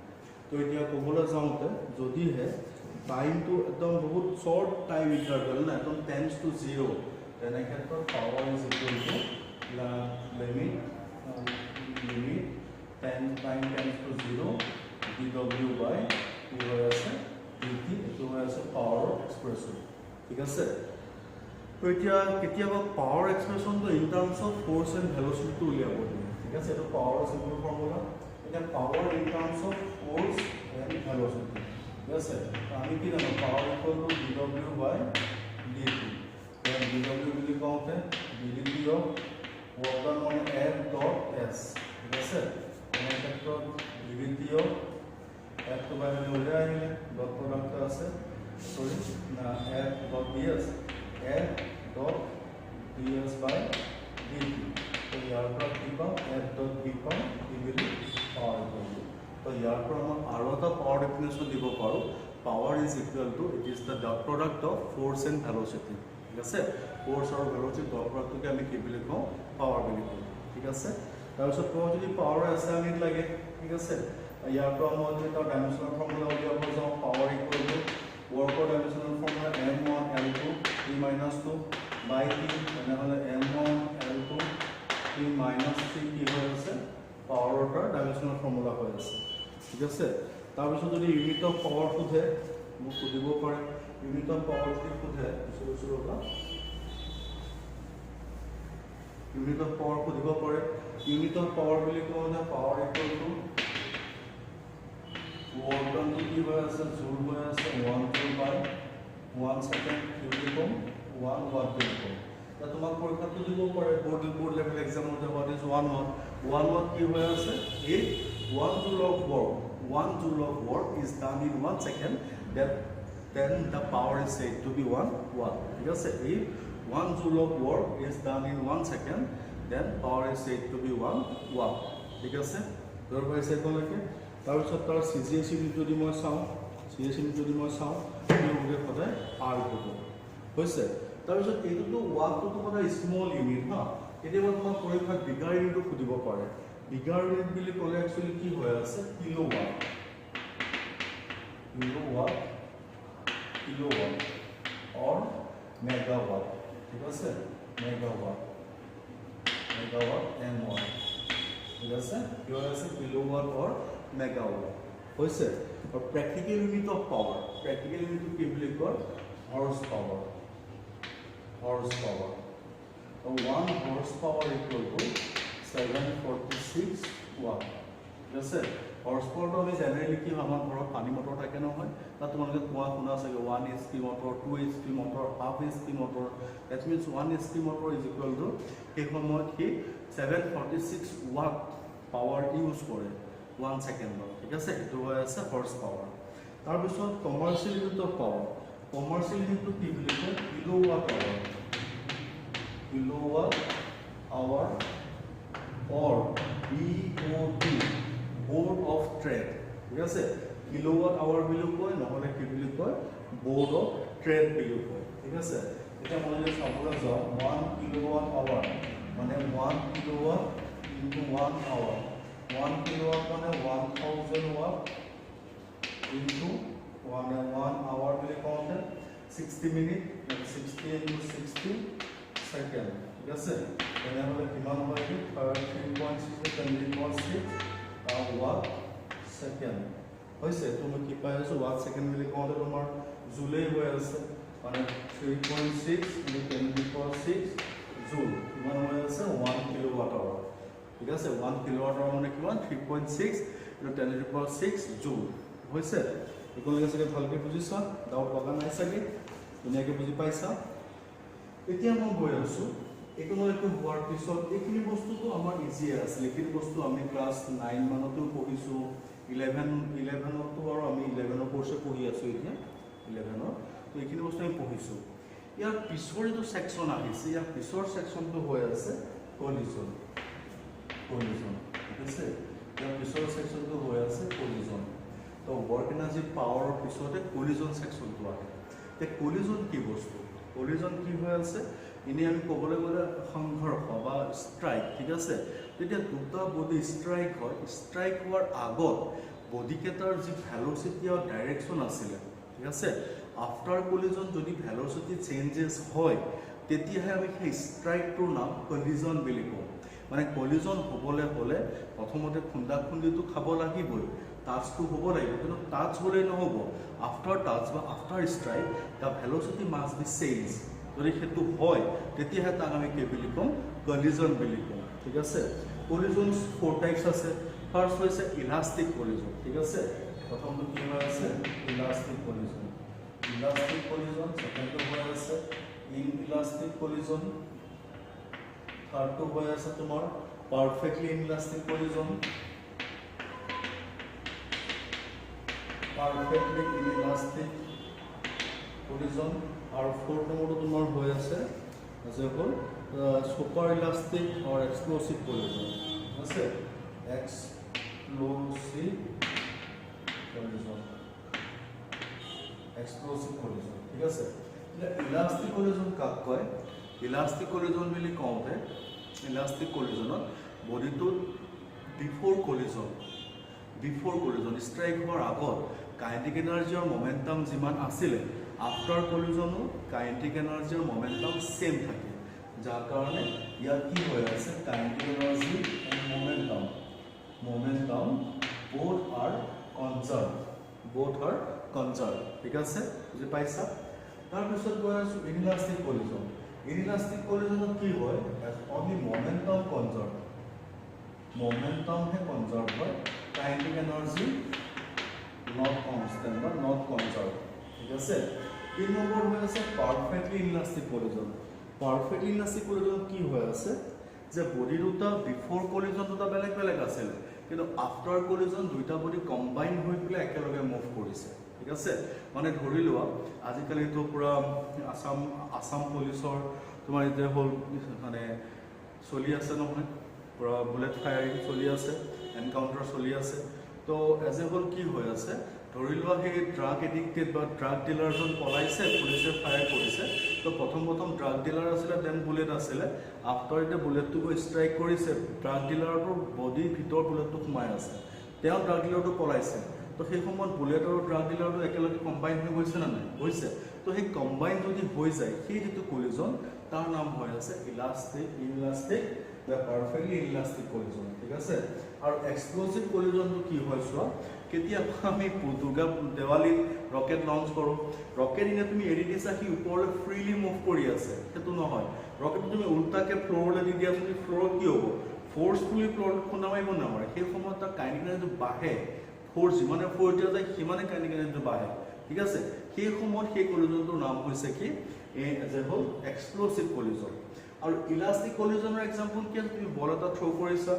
তো এতিয়া ক'বলৈ যাওঁতে যদিহে টাইমটো একদম বহুত শ্বৰ্ট টাইম ইণ্টাৰভেল না, একদম টেন্স টু 0, তেনে ক্ষেত্ৰত power is equal to limit 10 time tends to 0 dw বাই কি হৈ আছে? dt। এইটো হৈ আছে পাৱাৰৰ এক্সপ্ৰেশ্যন। ঠিক আছে, তো এতিয়া কেতিয়াবা পাৱাৰ এক্সপ্ৰেশ্যনটো in terms of force and ভেলচিটিটো উলিয়াব দিয়ে। ঠিক আছে, এইটো পাৱাৰৰ চিম্পল ফৰ্মুলা। এতিয়া power in terms of force and velocity. ঠিক আছে, আমি কি জানো? Power equal to dw by dt। dw বুলি কওঁতে dt অফ ৱৰ্ক ডান মানে f ডট s। ঠিক আছে, এনে ক্ষেত্ৰত dt অফ f টো বাই মেলি ওলাই আহিলে, ডট প্ৰডাক্ট আছে, সৰি f dot ds, f dot ds বাই dt। তো ইয়াৰ পৰা কি পাম? f ডট d পাম, কি বুলি? Power equal two. তো ইয়াৰ পৰা মই আৰু এটা পাৱাৰ ডেফিনেশ্যন দিব পাৰোঁ। Power is equal to, it is the dot product of force and velocity. ঠিক আছে, ফ'ৰ্চ আৰু ভেলচিটি ডট প্ৰডাক্টটোকে আমি কি বুলি কওঁ? পাৱাৰ বুলি কওঁ। ঠিক আছে, তাৰপিছত মই যদি পাৱাৰ SI ইউনিট লাগে, ঠিক আছে, ইয়াৰ পৰা মই যদি তাৰ ডাইমেনশ্যনেল ফৰ্মুলা উলিয়াব যাওঁ, পাৱাৰ ইকুৱেল টু ৱৰ্কৰ dimensional formula m1 L2 T minus 2 by T, তেনেহ'লে m1 L2 T minus 3 কি হৈ আছে? পাৱাৰৰ তাৰ ডাইমেনশ্যনেল ফৰ্মুলা হৈ আছে। ঠিক আছে, তাৰপিছত যদি ইউনিট অফ পাৱাৰ সোধে, মোক সুধিব পাৰে। ইউনিট অফ পাৱাৰ যদি সোধে, ইউনিট অফ পাৱাৰ সুধিব পাৰে। ইউনিট অফ পাৱাৰ বুলি কওঁতে পাৱাৰ ইকুৱেল টু ৱৰ্ক ডানটো কি হৈ আছে? জুল হৈ আছে 1 জুল বাই 1 ছেকেণ্ড কি বুলি ক'ম? 1 ৱাট বুলি ক'ম। এতিয়া তোমাক পৰীক্ষাটো দিব পাৰে, বোৰ্ড লেভেল এক্সামত হোৱাট ইজ 1 ৱাট। 1 ৱাট কি হৈ আছে? এই 1 joule of work is done in 1 second, then the power is said to be 1 watt. ঠিক আছে, if 1 joule of work is done in 1 second, then power is said to be 1 watt. ঠিক আছে, ধৰ পাইছে একেলগে। তাৰপিছত তাৰ CGS ইউনিট যদি মই চাওঁ, সদায় R হ'ব, হৈছে। তাৰপিছত এইটোতো ৱাটটোতো সদায় স্মল ইউনিট হা। কেতিয়াবা তোমাক পৰীক্ষাত বিগাৰ ইউনিটটো সুধিব পাৰে। বিগাৰ ইউনিট বুলি ক'লে একচুৱেলি কি হৈ আছে? Kilowatt or megawatt। ঠিক আছে, megawatt m1। ঠিক আছে, কি হৈ আছে? কিলোৱাট or megawatt হৈছে। আৰু practical unit of power, practical ইউনিটটো কি বুলি কয়? Horse power. 1 horse power equal to 746 watt. ঠিক আছে, হৰ্চ পাৱাৰটো আমি জেনেৰেলি কি হয়? আমাৰ ঘৰত পানী মটৰ থাকে নহয়, তাত তোমালোকে কোৱা শুনা চাগে 1 HP motor, 2 HP motor, half HP motor. That means 1 HP motor is equal to সেই সময়ত সি 746 ৱাট পাৱাৰ ইউজ কৰে 1 ছেকেণ্ডত। ঠিক আছে, এইটো হৈ আছে হৰ্চ পাৱাৰ। তাৰপিছত commercial unit of power, commercial ইউনিটটো কি বুলি কয়? Kilowatt hour or BOT, board of trade. ঠিক আছে, কিলোৱাট আৱাৰ বুলিও কয়, নহ'লে কি বুলি কয়? বোৰ্ড অফ ট্ৰেড বুলিও কয়। ঠিক আছে, এতিয়া মই যদি চাবলৈ যাওঁ 1 কিলোৱাট আৱাৰ মানে 1 কিলোৱাট ইনটু 1 আৱাৰ। 1 কিলোৱাট মানে 1000 ৱাট ইনটু 1 আৱাৰ বুলি কওঁতে 60 মিনিট, 60 ইনটু 60 ছেকেণ্ড। ঠিক আছে, তেনেহ'লে কিমান হয়? 3.6 ৱাট ছেকেণ্ড হৈছে। তুমি কি পাই আছো? ৱাট ছেকেণ্ড বুলি কওঁতে তোমাৰ জুলেই হৈ আছে, মানে 3.6 into 10 to the power 6 joule কিমান হৈ আছে 1 কিলোৱাট আৱাৰ ঠিক আছে 1 কিলোৱাট আৱাৰ মানে কিমান 3.6 into 10 to the power 6 joule হৈছে একেলগে চাগে ভালকৈ বুজিছা ডাউট লগা নাই চাগে ধুনীয়াকৈ বুজি পাইছা এতিয়া মই গৈ আছোঁ একোনলৈকে হোৱাৰ পিছত এইখিনি বস্তুটো আমাৰ ইজিয়ে আছিল এইখিনি বস্তু আমি ক্লাছ 9 মানতো পঢ়িছোঁ 11তো আৰু আমি 11ৰ কোৰ্ছে পঢ়ি আছোঁ এতিয়া 11ৰ তো এইখিনি বস্তু আমি পঢ়িছোঁ ইয়াৰ পিছৰ যিটো ছেকশ্যন আহিছে ইয়াৰ পিছৰ ছেকশ্যনটো হৈ আছে কলিজন ঠিক আছে ইয়াৰ পিছৰ ছেকশ্যনটো হৈ আছে কলিজন তো ৱৰ্ক এনাৰ্জি পাৱাৰৰ পিছতে কলিজন ছেকশ্যনটো আহে তে কলিজন কি বস্তু কলিজন কি হৈ আছে এনেই আমি ক'বলৈ গ'লে সংঘৰ্ষ বা ষ্ট্ৰাইক ঠিক আছে তেতিয়া দুটা বডি ষ্ট্ৰাইক হয় ষ্ট্ৰাইক হোৱাৰ আগত বডিকেইটাৰ যি ভেল'চিটি আৰু ডাইৰেকশ্যন আছিলে ঠিক আছে আফটাৰ কলিজন যদি ভেল'চিটি চেঞ্জেছ হয় তেতিয়াহে আমি সেই ষ্ট্ৰাইকটোৰ নাম কলিজন বুলি কওঁ মানে কলিজন হ'বলৈ হ'লে প্ৰথমতে খুন্দাখুন্দিটো খাব লাগিবই টাচটো হ'ব লাগিব কিন্তু টাচ হ'লেই নহ'ব আফটাৰ টাচ বা after strike the velocity must be change যদি সেইটো হয় তেতিয়াহে তাক আমি কি বুলি ক'ম কলিজন বুলি ক'ম ঠিক আছে কলিজন 4 টাইপছ আছে ফাৰ্ষ্ট হৈছে ইলাষ্টিক কলিজন ঠিক আছে প্ৰথমটো কি হৈ আছে ইলাষ্টিক কলিজন সেকেণ্ডটো হৈ আছে ইনইলাষ্টিক কলিজন থাৰ্ডটো হৈ আছে তোমাৰ পাৰফেক্টলি ইনইলাষ্টিক কলিজন আৰু ফ'ৰ্থ নম্বৰটো তোমাৰ হৈ আছে যে হ'ল ছুপাৰ ইলাষ্টিক আৰু এক্সপ্ল'চিভ কলিজন আছে এক্সপ্ল'চিভ কলিজন ঠিক আছে ইলাষ্টিক কলিজন কাক কয় ইলাষ্টিক কলিজন বুলি কওঁতে ইলাষ্টিক কলিজনত বডিটোত বিফ'ৰ কলিজন ষ্ট্ৰাইক হোৱাৰ আগত কাইনেটিক এনাৰ্জি আৰু মমেণ্টাম যিমান আছিলে আফটাৰ কলিজনো কাইনেটিক এনাৰ্জি আৰু মমেণ্টাম ছেম থাকে যাৰ কাৰণে ইয়াত কি হৈ আছে kinetic energy and momentum both are conserved ঠিক আছে বুজি পাইছা তাৰপিছত গৈ আছোঁ ইনইলাষ্টিক কলিজনত কি হয় অনলি মমেণ্টামহে কনজাৰ্ভ হয় কাইনেটিক এনাৰ্জি নট কনষ্টেণ্ট বা নট কনজাৰ্ভ ঠিক আছে 3 নম্বৰ হৈ আছে পাৰফেক্টলি ইনইলাষ্টিক কলিজন কি হৈ আছে যে বডি দুটা বিফ'ৰ কলিজন দুটা বেলেগ বেলেগ আছিলে কিন্তু আফটাৰ কলিজন দুইটা বডি কম্বাইন হৈ পেলাই একেলগে মুভ কৰিছে ঠিক আছে মানে ধৰি লোৱা আজিকালিতো পুৰা আসাম পুলিচৰ তোমাৰ এতিয়া হ'ল মানে চলি আছে নহয় পুৰা বুলেট ফায়াৰিং চলি আছে এনকাউণ্টাৰ চলি আছে তো এজ এ হ'ল কি হৈ আছে ধৰি লোৱা সেই ড্ৰাগ এডিক্টেড বা ড্ৰাগ ডিলাৰজন পলাইছে পুলিচে ফায়াৰ কৰিছে তো প্ৰথম ড্ৰাগ ডিলাৰ আছিলে দেন বুলেট আছিলে আফটাৰ এতিয়া বুলেটটো গৈ ষ্ট্ৰাইক কৰিছে ড্ৰাগ ডিলাৰটোৰ বডিৰ ভিতৰত বুলেটটো সোমাই আছে তেওঁ ড্ৰাগ ডিলাৰটো পলাইছে তো সেই সময়ত বুলেট আৰু ড্ৰাগ ডিলাৰটো একেলগে কম্বাইন হৈ গৈছে নে নাই হৈছে তো সেই কম্বাইন যদি হৈ যায় সেই যিটো কলিজন তাৰ নাম হৈ আছে ইনইলাষ্টিক বা পাৰফেক্টলি ইনইলাষ্টিক কলিজন ঠিক আছে আৰু এক্সপ্ল'চিভ কলিজনটো কি হয় চোৱা কেতিয়াবা আমি দেৱালীত ৰকেট লঞ্চ কৰোঁ ৰকেট এনে তুমি এৰি দিছা সি ওপৰলৈ ফ্ৰীলি মুভ কৰি আছে সেইটো নহয় ৰকেটটো তুমি উল্টাকৈ ফ্ল'ৰলৈ দি দিয়া যদি ফ্ল'ৰত কি হ'ব ফ'ৰ্চফুলি ফ্ল'ৰত খুন্দা মাৰিব নোৱাৰে সেই সময়ত তাৰ কাইনেটিক এনাৰ্জিটো বাঢ়ে ফ'ৰ্চ যিমানে ফ'ৰ্চ দিয়া যায় সিমানে কাইনেটিক এনাৰ্জিটো বাঢ়ে ঠিক আছে সেই সময়ত সেই কলিজনটোৰ নাম হৈছে কি যে হ'ল এক্সপ্ল'চিভ কলিজন আৰু ইলাষ্টিক কলিজনৰ এক্সাম্পল কি তুমি বল এটা থ্ৰ' কৰিছা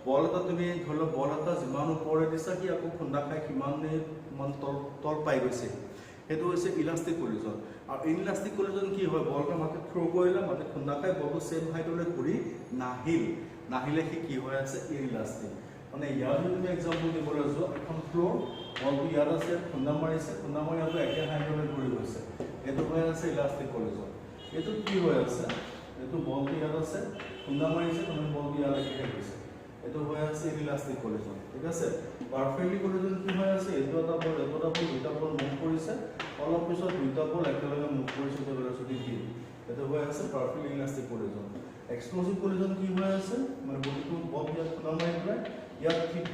বল এটা তুমি ধৰি লওক বল এটা যিমান ওপৰে দিছা সি আকৌ খুন্দা খাই সিমান তল পাই গৈছে সেইটো হৈছে ইলাষ্টিক কলিজন আৰু ইনইলাষ্টিক কলিজন কি হয় বল এটা মাটিত থ্ৰ' কৰিলে মাটিত খুন্দা খাই বলটো ছেম হাইটলৈ ঘূৰি নাহিলে সি কি হৈ আছে ইনইলাষ্টিক মানে ইয়াৰ যদি তুমি এক্সাম্পল দিবলৈ যোৱা এখন ফ্ল'ৰ বলটো ইয়াত আছে খুন্দা মাৰিছে খুন্দা মাৰি আকৌ একে হাইটলৈ ঘূৰি গৈছে এইটো হৈ আছে ইলাষ্টিক কলিজন এইটো কি হৈ আছে এইটো বলটো ইয়াত আছে খুন্দা মাৰিছে তুমি বলটো ইয়ালৈকে গৈছে এইটো হৈ আছে ইনইলাষ্টিক কলিজন ঠিক আছে পাৰফেক্টলি কলিজন কি হৈ আছে এইটো এটা বল দুটা বল মুভ কৰিছে অলপ পিছত দুটা বল একেলগে মুভ কৰিছে ভেল'চিটি ভি এইটো হৈ আছে পাৰফেক্টলি ইনইলাষ্টিক কলিজন এক্সপ্ল'চিভ কলিজন কি হৈ আছে মানে বডিটো বল ইয়াত খুন্দা মাৰি পেলাই ইয়াত ঠিক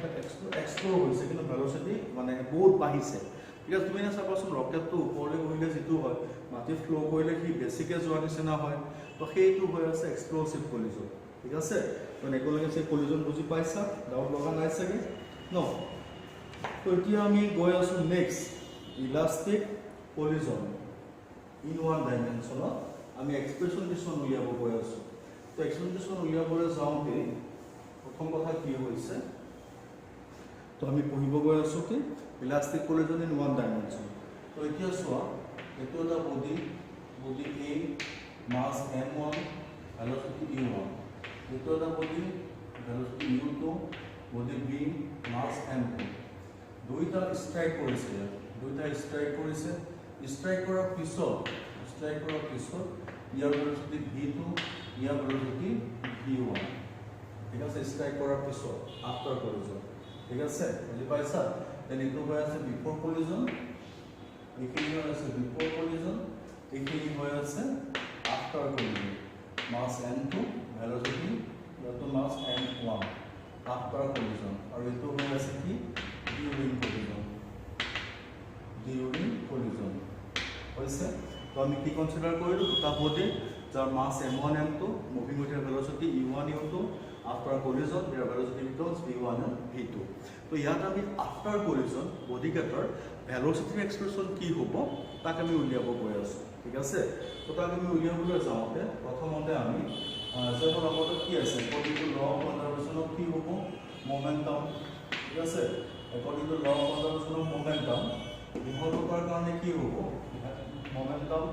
এক্সপ্ল'ৰ হৈছে কিন্তু ভেল'চিটি মানে বহুত বাঢ়িছে এতিয়া তুমি না চাবাচোন ৰকেটটো ওপৰলৈ গ'লে যিটো হয় মাটি ফ্ল' কৰিলে সি বেছিকৈ যোৱা নিচিনা হয় তো সেইটো হৈ আছে এক্সপ্ল'চিভ কলিজন ঠিক আছে তো একেলগে সেই কলিজন বুজি পাইছা ডাউট লগা নাই চাগে ন তো এতিয়া আমি গৈ আছোঁ next elastic collision in one ডাইমেনশ্যনত আমি এক্সপ্ৰেশ্যন কিছুমান উলিয়াব গৈ আছোঁ তো এক্সপ্ৰেশ্যন কিছুমান উলিয়াবলৈ যাওঁতে প্ৰথম কথা কি হৈছে তো আমি পঢ়িব গৈ আছোঁ কি elastic collision in one dimension তো এতিয়া চোৱা এইটো এটা body A much m1 velocity u1 এইটো এটা body velocity u2 body b মাছ m2 দুইটা ষ্ট্ৰাইক কৰিছে ষ্ট্ৰাইক কৰাৰ পিছত ইয়াৰ ভেলোচিটি v2 ইয়াৰ ভেলোচিটি v1 ঠিক আছে ষ্ট্ৰাইক কৰাৰ পিছত আফটাৰ কলিজন ঠিক আছে বুজি পাইছা দেন এইটো হৈ আছে বিফৰ কলিজন এইখিনি হৈ আছে বিফৰ কলিজন এইখিনি হৈ আছে আফটাৰ কলিজন মাছ m2 ভেলোচিটি ইয়াতো মাছ m1 আফটাৰ কলিজন আৰু এইটো হৈ আছে কি ডিউৰিং কলিজন হৈছে তো আমি কি কনসিডাৰ কৰিলোঁ দুটা বডি যাৰ mass m1 m2 moving with velocity u1 u2 after collision their velocity becomes v1 and v2 তো ইয়াত আমি after collision body কেটাৰ velocity expression কি হ'ব তাক আমি উলিয়াব গৈ আছো ঠিক আছে তো তাক আমি উলিয়াবলৈ যাওঁতে প্ৰথমতে আমি যেবোৰ আমাদের কি আছে according to law of conservation of কি হ'ব momentum ঠিক আছে according to law of conservation of momentum বিভক্তৰ কাৰণে কি হ'ব momentum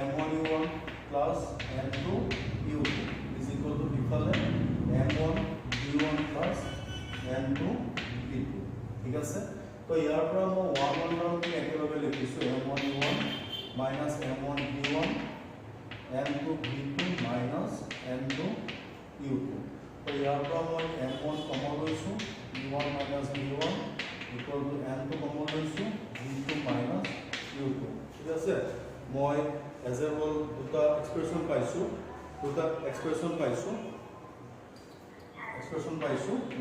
m1u1 plus m2u2 is equal to বিফালে m1 v1 plus m2 v2 ঠিক আছে তো ইয়াৰ পৰা মই 1 টাৰ্ম কি একেলগে লিখিছো m1 v1 minus m1 v1 m2 v2 minus m2 u2 তো ইয়াৰ পৰা মই m1 কমন লৈছো v1 minus v1 equal to m2 common লৈছো v2 minus u2 ঠিক আছে মই এজ এ হোল দুটা এক্সপ্ৰেছন পাইছো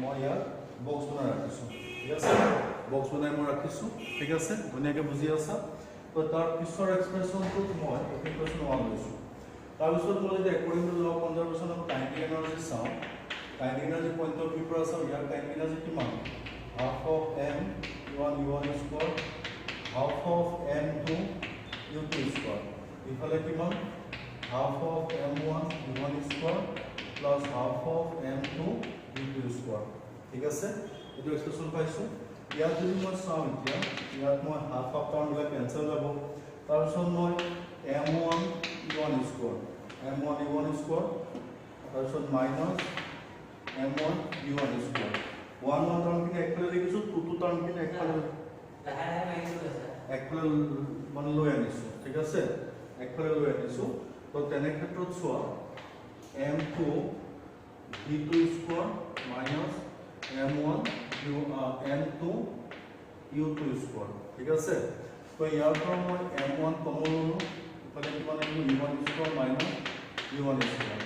মই ইয়াত বক্স বনাই ৰাখিছো ঠিক আছে বক্স বনাই মই ৰাখিছো ঠিক আছে ধুনীয়াকৈ বুজি আছা তো তাৰ পিছৰ এক্সপ্ৰেছনটো মই এক্সপ্ৰেছন 1 লৈছো তাৰ পিছত মই যদি according to law of conservation of kinetic energy চাওঁ kinetic energy point of view পৰা চাওঁ ইয়াৰ কাইনেটিক এনাৰ্জি কিমান half of m u1 square half of m2 u2 square ইফালে কিমান half of m1 v1 square plus half of m2 v2 square ঠিক আছে এটো এক্সপ্ৰেছন পাইছো ইয়াত যদি মই চাওঁ এতিয়া ইয়াত মই half of টাৰ্ম বিলাক কেনসেল হ'ব তাৰ পিছত মই m1 v1 square তাৰ পিছত minus m1 v1 square 1 term খিনি একফালে লিখিছো 2 টাৰ্ম খিনি একফালে মানে লৈ আনিছো ঠিক আছে একফালে লৈ আনিছো তো তেনে ক্ষেত্ৰত চোৱা m2 v2 square minus m1 m2 u2 square ঠিক আছে তো ইয়াৰ পৰা মই m1 কমন ললো ইফালে কিমান আহিব u1 square minus u1 square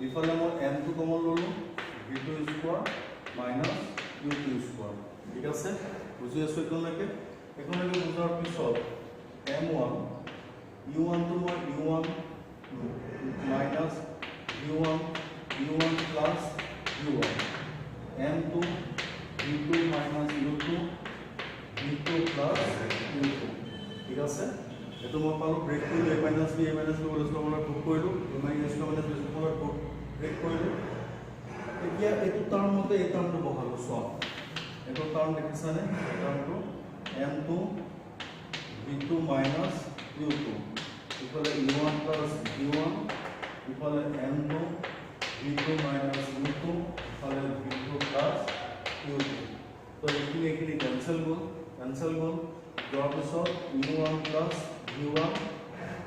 ইফালে মই m2 কমন ললো v2 square minus u2 square ঠিক আছে বুজি আছো এখনলৈকে বুজাৰ পিছত m1 u1 to u1 minus u1 plus u1 m2 v2 minus u2 v2 plus u2 ঠিক আছে এটো মই পালো ব্ৰেক কৰিলো a minus b বলে সবলে পুট কৰিলো a minus b সবলে পুট ব্ৰেক কৰিলো এতিয়া এটো টাৰ্ম মতে এই টাৰ্মটো বহালো সব এটো টাৰ্ম দেখিছানে টাৰ্মটো m2 v2 minus u2 equal to u1 plus v1 equal to m2 v2 minus u2 equal to v2 plus u2 तो इक्वली कैंसिल गल जोर पिছত u1 plus v1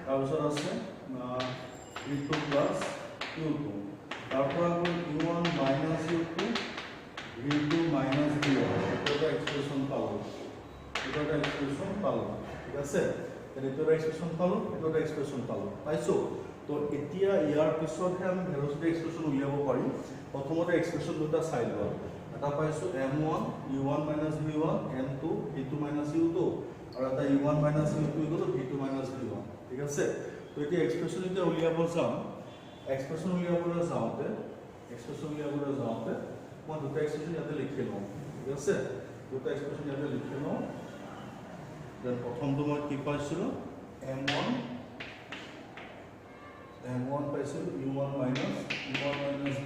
তাৰ পিছত আছে v2 plus u2 তাৰ পৰা u1 minus u2 v2 minus v1 এটা expression পালো ঠিক আছে এটা এক্সপ্ৰেছন পালো পাইছো তো এতিয়া ইয়াৰ পিছতহে আমি ভেলোচিটি এক্সপ্ৰেছন উলিয়াব পাৰিম প্ৰথমতে এক্সপ্ৰেছন দুটা চাই লোৱা এটা পাইছোঁ m1 u1 minus v1 m2 v2 minus u2 আৰু এটা u1 minus u2 equal to v2 minus v1 ঠিক আছে তো এতিয়া এক্সপ্ৰেছন এতিয়া উলিয়াব যাম এক্সপ্ৰেছন উলিয়াবলৈ যাওঁতে মই দুটা এক্সপ্ৰেছন ইয়াতে লিখি লওঁ ঠিক আছে দুটা এক্সপ্ৰেছন ইয়াতে লিখি লওঁ দেন প্ৰথমটো মই কি পাইছিলোঁ m1 পাইছিলোঁ u1 minus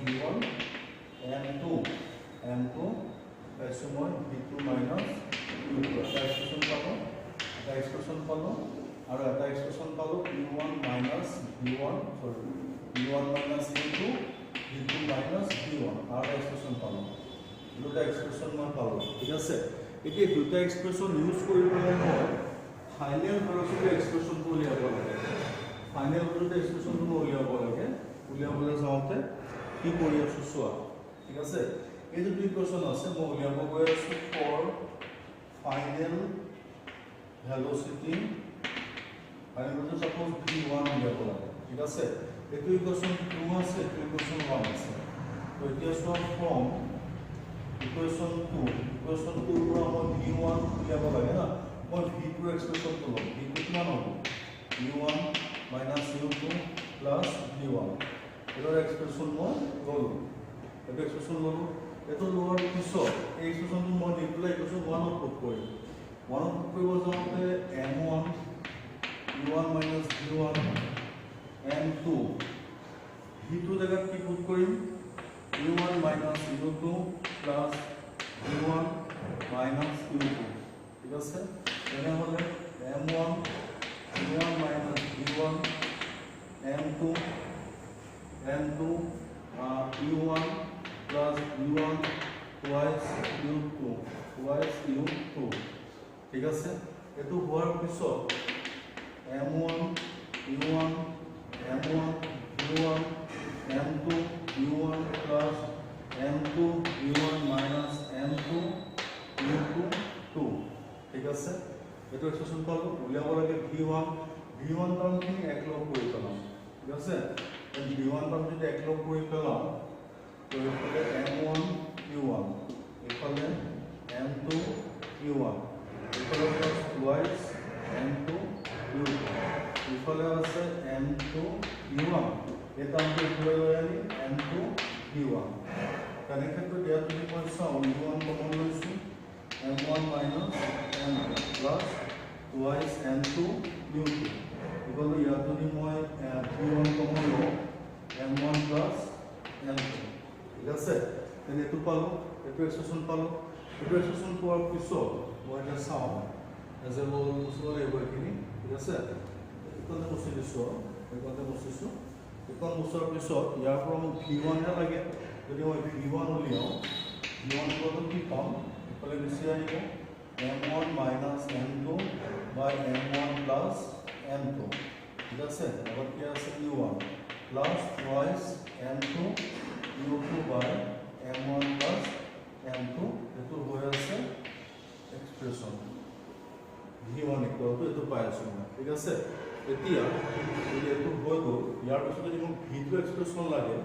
v1 m2 পাইছোঁ মই v2 minus u2 এটা এক্সপ্ৰেছন পালোঁ আৰু এটা এক্সপ্ৰেছন পালোঁ u1 minus v1 u1 minus u2 v2 minus v1 আৰু এক্সপ্ৰেছন পালোঁ দুটা এক্সপ্ৰেছন মই পালোঁ ঠিক আছে এতিয়া দুটা এক্সপ্ৰেছন ইউজ কৰিবলৈ মই ফাইনেল ভেলোচিটি এক্সপ্ৰেছনটো উলিয়াব লাগে ফাইনেল ভেলোচিটি এক্সপ্ৰেছনটো মই উলিয়াবলৈ যাওঁতে কি কৰি আছোঁ চোৱা ঠিক আছে এই যে ইকুৱেশ্যন আছে মই উলিয়াব গৈ আছোঁ for final velocity suppose v1 উলিয়াব লাগে ঠিক আছে এইটো ইকুৱেশ্যন 2 আছে এইটো ইকুৱেশ্যন 1 আছে তো এতিয়া চোৱা ফ্ৰম ইকুৱেশ্যন 2 পৰা মই v1 উলিয়াব লাগে না মই v2 এক্সপ্ৰেছনটো ল'ম v2 কিমান হ'ব u1 minus u2 plus v1 এটাৰ এক্সপ্ৰেছন মই ল'লোঁ এইটো এক্সপ্ৰেছন ল'লোঁ এইটো লোৱাৰ পিছত এই এক্সপ্ৰেছনটো মই দি পেলাই ইকুৱেশ্যন 1ত পুট কৰিম 1ত পুট কৰিব যাওঁতে m1 u1 minus v1 m2 v2 জেগাত কি পুট কৰিম u1 minus u2 plus v1 minus u2 ঠিক আছে তেনেহ'লে m1 u1 minus v1 m2 u1 plus v1 twice u2 ঠিক আছে এইটো হোৱাৰ পিছত m1 u1 v1 m2 u1 plus m2 v1 minus m2 u2 2 ঠিক আছে এইটো এক্সপ্ৰেছন পালোঁ উলিয়াব লাগে v1 টাৰ্মখিনি একলগ কৰি পেলাম ঠিক আছে v1 টাৰ্ম যদি একলগ কৰি পেলাম তো এইফালে m1 u1 এইফালে m2 u1 এইফালে twice m2 u2 এইফালে আছে m2 u1 এই টাৰ্মটো এইফালে লৈ আনি m2 u1 তেনে ক্ষেত্ৰত ইয়াত যদি মই চাওঁ u1 কমন লৈছোঁ m1 minus m2 plus twice m2 u2 equal to ইয়াত যদি মই v1 কমন লওঁ m1 plus m2 ঠিক আছে তেনে এইটো পালোঁ এইটো এক্সপ্ৰেছন পালোঁ এইটো এক্সপ্ৰেছন পোৱাৰ পিছত মই এটা চাওঁ যে মই মুচিব লাগিব এইখিনি ঠিক আছে এইখনতে মুচি দিছোঁ এইখনতে মুচিছোঁ এইখন মুচাৰ পিছত ইয়াৰ পৰা মোক v1 হে লাগে যদি মই v1 উলিয়াওঁ v1 ইকুৱেল কি পাম এইফালে গুচি আহিব m1 minus m2 by m1 plus m2 ঠিক আছে আগত কি আছে u1 plus twice m2 u2 by m1 plus m2 এইটো হৈ আছে এক্সপ্ৰেছন v1 equal to এইটো পাই আছোঁ মই ঠিক আছে এতিয়া যদি এইটো হৈ গ'ল ইয়াৰ পিছত যদি মোক v2 এক্সপ্ৰেছন লাগে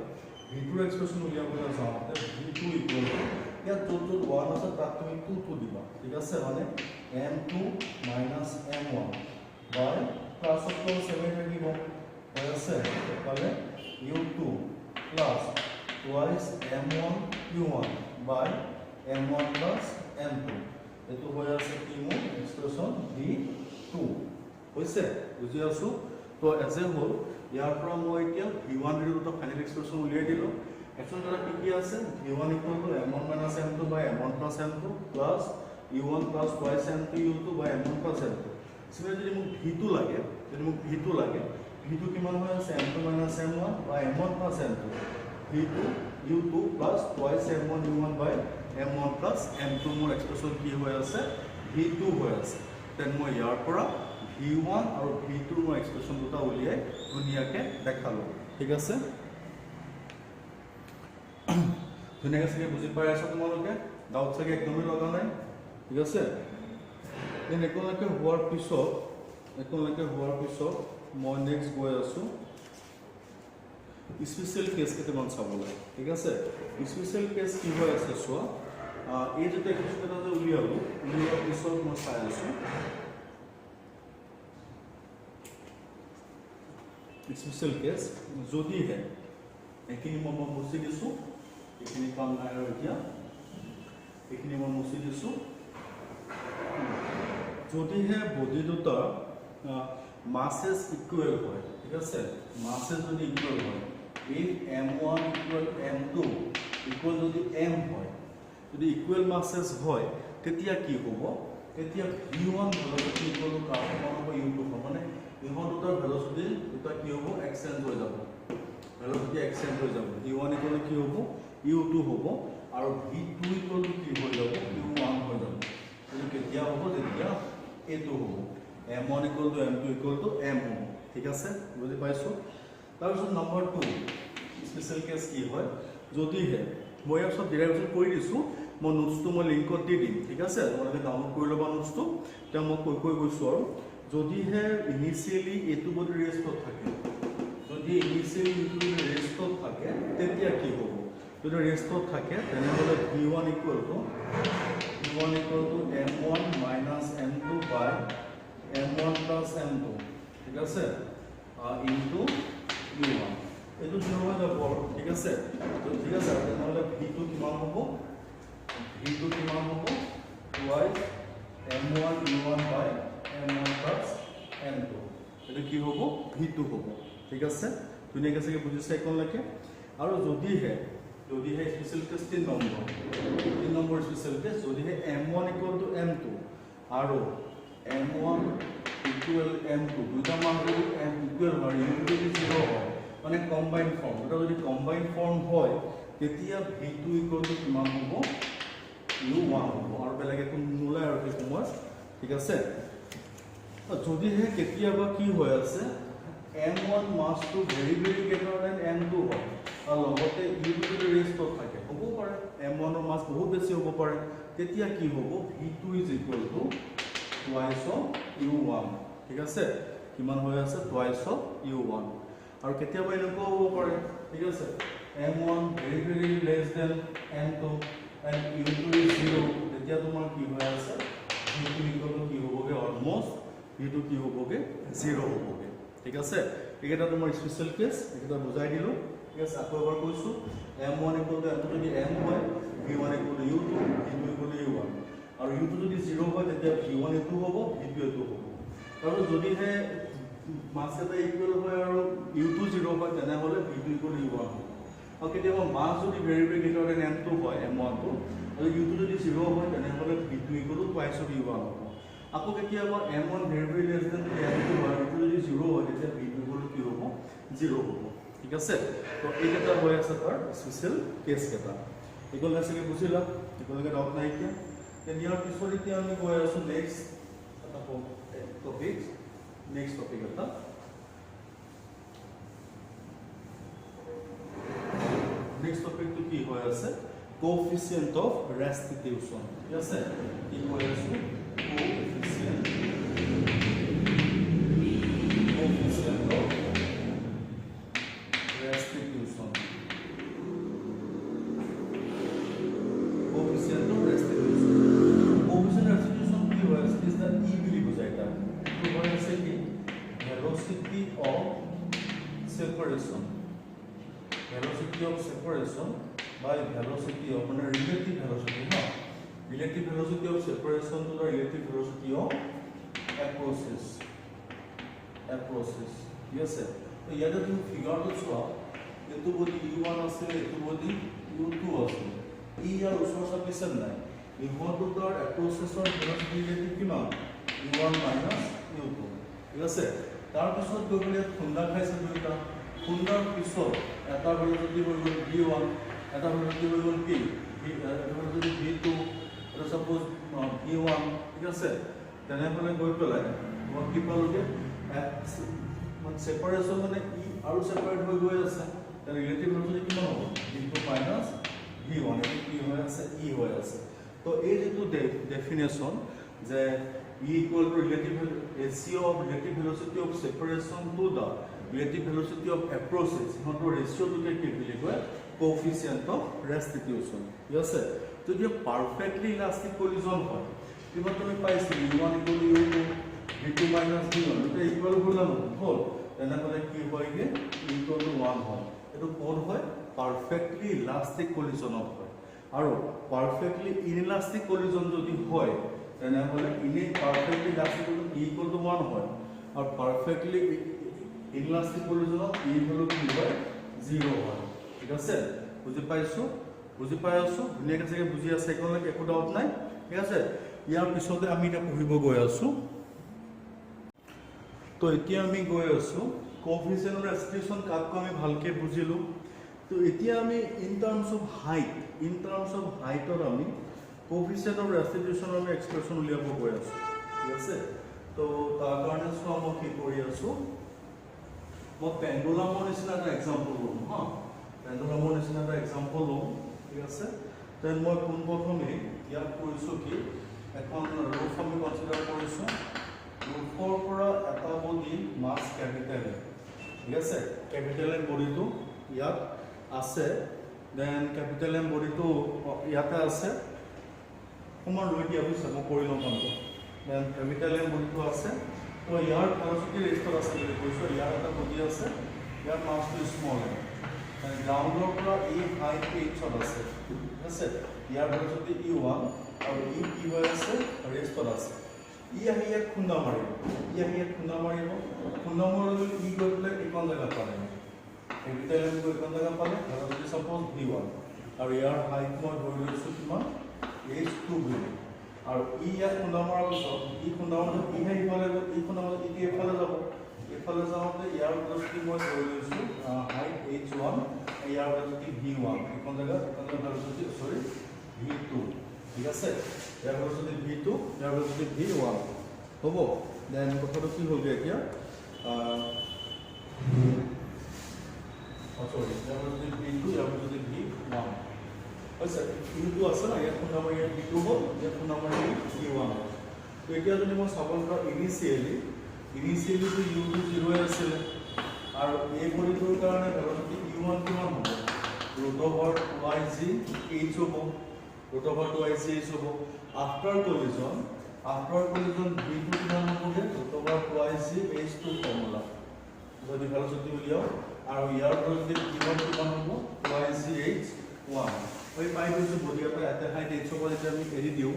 v2 এক্সপ্ৰেছন উলিয়াবলৈ যাওঁতে v2 equal to ইয়াত য'ত 1 আছে তাত তুমি 2 দিবা ঠিক আছে মানে m2 minus m1 by plus of 7 থাকিব হৈ আছে এফালে u2 plus twice m1 u1 by m1 plus m2 এইটো হৈ আছে কি মোৰ এক্সপ্ৰেছন v2 হৈছে বুজি আছোঁ তো এজ এ হ'ল ইয়াৰ পৰা মই এতিয়া v1 দুটা ফাইনেল এক্সপ্ৰেছন উলিয়াই দিলোঁ এক্সপ্ৰেছন দুটা কি কি আছে v1 equal to m1 minus m2 by m1 plus m2 plus u1 plus twice m2 u2 by m1 plus m2 সিমিলাৰলি যদি মোক v2 লাগে v2 কিমান হৈ আছে m2 minus m1 by m1 plus m2 v2 u2 plus twice m1 u1 by m1 plus m2 মোৰ expression কি হৈ আছে v2 হৈ আছে দেন মই ইয়াৰ পৰা v1 আৰু v2 মোৰ এক্সপ্ৰেছন দুটা উলিয়াই ধুনীয়াকৈ দেখালোঁ ঠিক আছে ধুনীয়াকৈ চাগে বুজি পাই আছা তোমালোকে ডাউট চাগে একদমেই লগা নাই ঠিক আছে দেন একলৈকে হোৱাৰ পিছত মই নেক্সট গৈ আছোঁ স্পেচিয়েল কেছ কেইটামান চাবলৈ ঠিক আছে স্পেচিয়েল কেছ কি হৈ আছে চোৱা এই যদি এক্সপ্ৰেছন এটা উলিয়ালোঁ উলিওৱাৰ পিছত মই চাই আছোঁ স্পেচিয়েল কেছ যদিহে এইখিনি মই মুচি দিছোঁ এইখিনি কাম নাই আৰু এতিয়া এইখিনি মই মুচি দিছোঁ যদিহে বডি দুটা মাছেছ ইকুৱেল হয় ঠিক আছে মাছেছ যদি ইকুৱেল হয় if m1 equal m2 equal যদি m হয় যদি ইকুৱেল মাছেছ হয় তেতিয়া কি হ'ব তেতিয়া v1 ভেলোচিটি ইকুৱেল টু কাৰ হ'ব u2 হ'ব মানে ইহঁত দুটাৰ ভেলোচিটি দুটা কি হ'ব এক্সচেঞ্জ হৈ যাব ভেলোচিটি এক্সচেঞ্জ হৈ যাব v1 ইকুৱেল কি হ'ব u2 হ'ব আৰু v2 ইকুৱেল টু কি হৈ যাব u1 হৈ যাব এইটো কেতিয়া হ'ব যেতিয়া এইটো হ'ব m1 equal to m2 equal to m হ'ব ঠিক আছে বুজি পাইছোঁ তাৰপিছত নম্বৰ 2 স্পেচিয়েল কেছ কি হয় যদিহে মই ইয়াৰ চব ডিৰাইভেশ্যন কৰি দিছোঁ মই নোটছটো মই লিংকত দি দিম ঠিক আছে তোমালোকে ডাউনলোড কৰি ল'বা নোটছটো এতিয়া মই কৈ গৈছোঁ আৰু যদিহে ইনিচিয়েলি এইটো বডি ৰেষ্টত থাকে যদি ইনিচিয়েলি এইটো বডি ৰেষ্টত থাকে তেতিয়া কি হ'ব যদি ৰেষ্টত থাকে তেনেহ'লে v1 equal to m1 minus m2 by m1 plus m2 ঠিক আছে ইনটু u1 এইটো কি হ'ব যাব ঠিক আছে তো ঠিক আছে তেনেহ'লে v2 কিমান হ'ব v2 কিমান হ'ব twice m1 u1 বাই m1 প্লাছ m2 এইটো কি হ'ব v2 হ'ব ঠিক আছে ধুনীয়াকৈ চাগে বুজিছে একলৈকে আৰু যদিহে special case 3 number special case যদিহে m1 ইকুৱেল টু m2 আৰু m1 ইকুৱেল m2 দুটা মান যদি m ইকুৱেল হয় u যদি 0 হয় মানে কম্বাইন ফৰ্ম এটা যদি কম্বাইন ফৰ্ম হয় তেতিয়া v2 ইকুৱেল টু কিমান হ'ব u1 হ'ব আৰু বেলেগ একো নোলায় আৰু সেই সময়ত ঠিক আছে যদিহে কেতিয়াবা কি হৈ আছে m1 mass to very greater than m2 হয় আৰু লগতে u2 যদি ৰেষ্টত থাকে হ'ব পাৰে m1 ৰ মাছ বহুত বেছি হ'ব পাৰে তেতিয়া কি হ'ব v2 is equal to twice of u1 ঠিক আছে কিমান হৈ আছে twice of u1 আৰু কেতিয়াবা এনেকুৱা হ'ব পাৰে ঠিক আছে m1 very less then m2 and u2 is 0 তেতিয়া তোমাৰ কি হৈ আছে v2 ইকুৱেল টু কি হ'বগে অলমোষ্ট v2 কি হ'বগে 0 হ'বগে ঠিক আছে এইকেইটা তোমাৰ স্পেচিয়েল কেছ এইকেইটা বুজাই দিলোঁ ঠিক আছে আকৌ এবাৰ কৈছোঁ m1 ইকুৱেল টু m2 যদি m হয় v1 equal two u2 v2 equal to u1 আৰু u2 যদি 0 হয় তেতিয়া v1 এইটো হ'ব v2 এইটো হ'ব আৰু যদিহে মাছ এটা ইকুৱেল হয় আৰু u2 0 হয় তেনেহ'লে v2 ইকুৱেল টু u1 হ'ব আৰু কেতিয়াবা মাছ যদি ভেৰি গ্ৰেটাৰ দেন m2 হয় m1 টো আৰু u2 যদি 0 হয় তেনেহ'লে v2 equal to twice of u1 হ'ব আকৌ কেতিয়াবা m1 very less then m2 হয় u2 যদি 0 হয় তেতিয়া v2 ইকুৱেল টু কি হ'ব 0 হ'ব ঠিক আছে তো এইকেইটা হৈ আছে তাৰ স্পেচিয়েল কেছ কেইটা এইগুলো চাগে বুজিলা এইগুলোকে ডাউট নাই এতিয়া ইয়াৰ পিছত এতিয়া আমি গৈ আছোঁ নেক্সট এটা টপিক এটা নেক্সট টপিকটো কি হৈ আছে কোএফিচিয়েন্ট অফ ৰেষ্টিটিউশন ঠিক আছে কি হৈ আছে কোএফিচিয়েন্ট of restitution. Coefficient of restitution. Coefficient of restitution is the E বুলি বুজায় তাক তো হয় আছে কি velocity of separation by velocity of মানে relative velocity no relative velocity of separation to the relative velocity of approaches yes sir তো ইয়াতে তুমি ফিগাৰটো চোৱা এইটো বডি u1 আছে এইটো বডি u2 আছে ই ইয়াৰ ওচৰ চাপিছে নাই ইহঁত দুটাৰ এপ্ৰচেছৰ ভেলোচিটি ৰিলেটিভ কিমান u1 মাইনাছ u2 ঠিক আছে তাৰ পিছত গৈ পেলাই খুন্দা খাইছে দুইটা খুন্দাৰ পিছত এটা ভেলোচিটি হৈ গ'ল v1 এটা ভেলোচিটি হৈ গ'ল কি এটা ভেলোচিটি v2 এটা সাপোজ v1 ঠিক আছে তেনেহ'লে গৈ পেলাই মই কি পালোগে মানে সেপাৰেশন মানে ই আৰু সেপাৰেট হৈ গৈ আছে তাৰ ৰিলেটিভ ভেলোচিটি কিমান হ'ব v2 মাইনাছ v1 এটো কি হৈ আছে ই হৈ আছে তো এই যেটো ডেফিনেশন যে e equal to relative ratio of relative velocity of separation to the relative velocity of approaches হটো রেশিও দুকে কি বুলি কয় coefficient of restitution ঠিক আছে যদি পাৰফেক্টলি ইলাষ্টিক কলিজন হয় কিমান তুমি পাইছিলো u1 = u2 v2 - v1 এটা ইকুৱেল হ'ল না হ'ল তেনেহ'লে কি হয়গে = 1 হয় এটো কোড হয় পারফেক্টলি ইলাস্টিক কলিজনত হয় আৰু পাৰফেক্টলি ইনইলাস্টিক কলিজন যদি হয় তেনেহ'লে ইনে পাৰফেক্টলি ইলাস্টিক কলিজন = 1 হয় আৰু পারফেক্টলি ইনইলাস্টিক কলিজনত হলো কি হয় 0 হয় ঠিক আছে বুজি পাইছো বুজি পাই আছো ধুনীয়াকৈ চাগে বুজি আছে একেলগে একো ডাউট নাই ঠিক আছে ইয়াৰ পিছতে আমি এটা পঢ়িব গৈ আছো তো এতিয়া আমি গৈ আছো কোএফিচিয়েন্ট অফ ৰেস্টিটিউশন কাকো আমি ভালকে বুজিলো তো এতিয়া আমি ইন টাৰ্মস অফ হাইটৰ আমি কোএফিচিয়েন্ট অফ ৰেস্টিটিউশনৰ আমি এক্সপ্ৰেশন উলিয়াব গৈ আছো ঠিক আছে তো তাৰ কাৰণে আমি কি কৰি আছো মই পেন্ডুলামৰ নিচিনা এটা এক্সাম্পল লম হা পেন্ডুলামৰ নিচিনা এটা এক্সাম্পল লম ঠিক আছে দেন মই কোন প্ৰথমে ইয়াত কৰিছো কি এখন ৰূপ আমি কনসিডাৰ কৰিছো ৰূপৰ পৰা এটা বডি মাস ক্যাপিটাল ঠিক আছে ক্যাপিটাল এম বডিটো ইয়াত আছে দেন ক্যাপিটাল এম বডিটো ইয়াতে আছে তোমাৰ লৈ দিয়া হৈছে মই কৰি লম কামটো দেন ক্যাপিটাল এম বডিটো আছে তো ইয়াৰ ভেলোচিটি ৰেষ্টৰ আছে বুলি কৈছো ইয়াৰ এটা বডি আছে ইয়াৰ মাসটো স্মল হয় গ্ৰাউণ্ডৰ পৰা এই হাইট h আছে ঠিক আছে ইয়াৰ ভেলোচিটি e1 আৰু e কি হৈ আছে ৰেষ্টৰ আছে ই আহি এক খুন্দা মাৰিব খুন্দা মাৰিলে ই গৈ পেলাই এইখন জেগা পালে ক্যাপিটাল এম গৈ এইখন জেগা পালে আৰু যদি সাপোজ v1 আৰু ইয়াৰ হাইট মই ধৰি লৈছো কিমান h2 বুলি আৰু ই ইয়াত খুন্দা মাৰাৰ পিছত ই খুন্দা মাৰিলে ই হে ইফালে ই খুন্দা মাৰিলে ই এফালে যাব এফালে যাওঁতে ইয়াৰ ভেলোচিটি মই ধৰি লৈছো হাইট h1 ইয়াৰ ভেলোচিটি v1 এইখন জেগা ভেলোচিটি সৰি v2 ঠিক আছে ইয়াৰ ভেলোচিটি v2 ইয়াৰ ভেলোচিটি v1 হ'ব দেন কথাটো কি হ'লগে এতিয়া সৰি ইয়াৰ ভেলোচিটি v2 ইয়াৰ ভেলোচিটি v1 হৈছে v2 আছে না ইয়াত খুন্দা মাৰি v2 হ'ল ইয়াত খুন্দা মাৰি v1 তো এতিয়া যদি মই চাব পাৰো ইনিশিয়ালি তো u2 0 আছিল আৰু এই বডিটোৰ কাৰণে ভেলোচিটি u1 কিমান হ'ব √2yg h হ'ব √2yg h হ'ব আফটাৰ কলিজন v2 কিমান হ'বগে √2yg h2 ফৰ্মুলা যদি ভেলোচিটি উলিয়াও আৰু ইয়াৰ ভেলোচিটি কিমান হ'ব yg h1 ওই পাই গৈছো বডি এটা হাইট h হ'ব যেতিয়া আমি এৰি দিও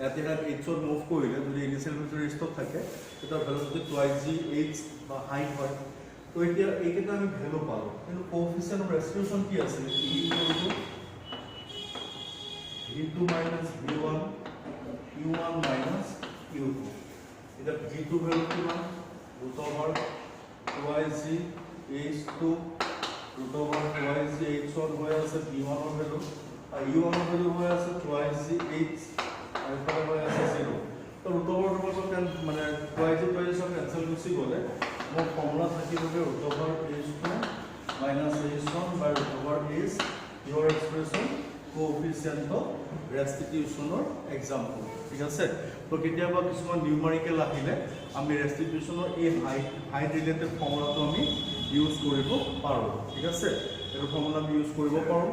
এটা হাইট h ত মুভ কৰিলে যদি ইনিশিয়াল ভেলোচিটি ৰেষ্টত থাকে তেতিয়া ভেলোচিটি yg h বা হাইট হয় তো এতিয়া এইকেইটা আমি ভ্যালু পালো কিন্তু কোএফিচিয়েন্ট অফ ৰেস্টিটিউশন কি আছে e v2 - v1 u1 - u2 এটা v2 ভ্যালু কিমান √2yg h2 √2yg h1 হৈ আছে v1 ৰ ভ্যালু আৰু u1 ৰ ভ্যালু হৈ আছে yg h আৰু ইফালে হৈ আছে 0 তো √2 মানে yg সব কেনসেল গুচি গলে মোৰ formula থাকিবগে √h2 - h1 by √h your expression coefficient of restitution or example ঠিক আছে তো কেতিয়াবা কিছুমান নিউমাৰিকেল আহিলে আমি ৰেস্টিটিউশনৰ এই হাইট ৰিলেটেড ফৰ্মুলাটো আমি ইউজ কৰিব পাৰো ঠিক আছে এই ফৰ্মুলা আমি ইউজ কৰিব পাৰো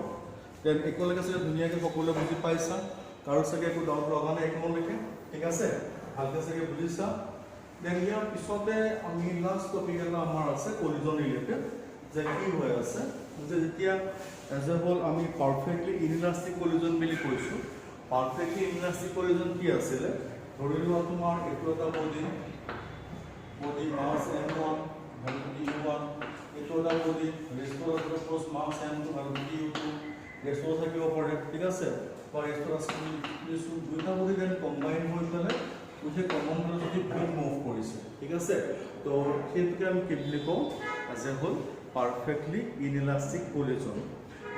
দেন একলগে আছে ধুনীয়াকৈ সকলোৱে বুজি পাইছা কাৰো চাগে একো ডাউট লগা নাই একমলৈকে ঠিক আছে ভালকৈ চাগে বুজিছা দেন ইয়াৰ পিছতে আমি লাষ্ট টপিক এটা আমাৰ আছে কলিজন ৰিলেটেড যে কি হৈ আছে যে যেতিয়া এজ এ হোল আমি পারফেক্টলি ইনইলাস্টিক কলিজন বুলি কৈছো পারফেক্টলি ইনইলাস্টিক কলিজন কি আছিল ধৰি লোৱা তোমাৰ এইটো এটা body mass m1 velocity u1 এইটো এটা বডি ৰেষ্টৰ ফোৰ্স মাস m2 ভেলোচিটি u2 ৰেষ্টৰ থাকিব পাৰে ঠিক আছে বা ৰেষ্টৰ আছে দুইটা বডি দেন কম্বাইন হৈ পেলাই উঠে কমন ভেলোচিটি v মুভ কৰিছে ঠিক আছে তো সেইটোকে আমি কি বুলি কওঁ as a whole perfectly inelastic collision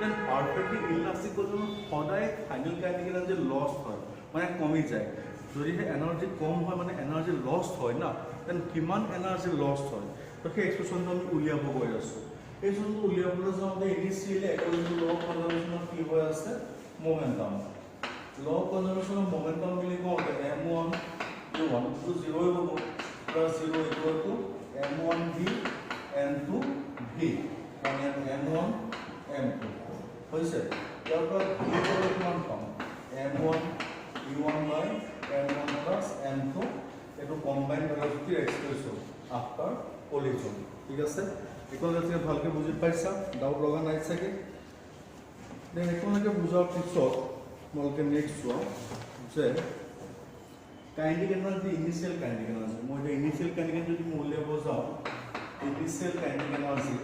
then perfectly inelastic collision সদায় ফাইনাল কাইনেটিক এনার্জি লস্ট হয় মানে কমি যায় যদি এনার্জি কম হয় মানে এনার্জি লস্ট হয় না দেন কিমান এনার্জি লস্ট হয় তো সেই এক্সপ্ৰেশনটো আমি উলিয়াব গৈ আছো এই যোনটো উলিয়াবলৈ যাওঁতে initially according to law of conservation কি হৈ আছে মোমেন্টাম ল অফ কনজাৰভেশ্যন অফ মোমেন্টাম বুলি কওঁতে m1 u1 to 0 হ'ব plus 0 equal to m1 v n2 v মানে m1 m2 হৈছে ইয়াৰ পৰা v কিমান পাম m1 u1 by m1 plus m2 এইটো কম্বাইন্ড ভেলোসিটিৰ এক্সপ্ৰেছন আফটাৰ কলিজন ঠিক আছে ইকুৱেলকে ভালকে বুজি পাইছা ডাউট লগা নাই চাগে দেন ইকুৱেলকে বুজাৰ পিছত মলকে নেক্সট চোৱা যে kinetic energy initial kinetic energy মই এটা ইনিশিয়াল কাইনেটিক এনাৰ্জি যদি মূল্য বুজাও initial kinetic energy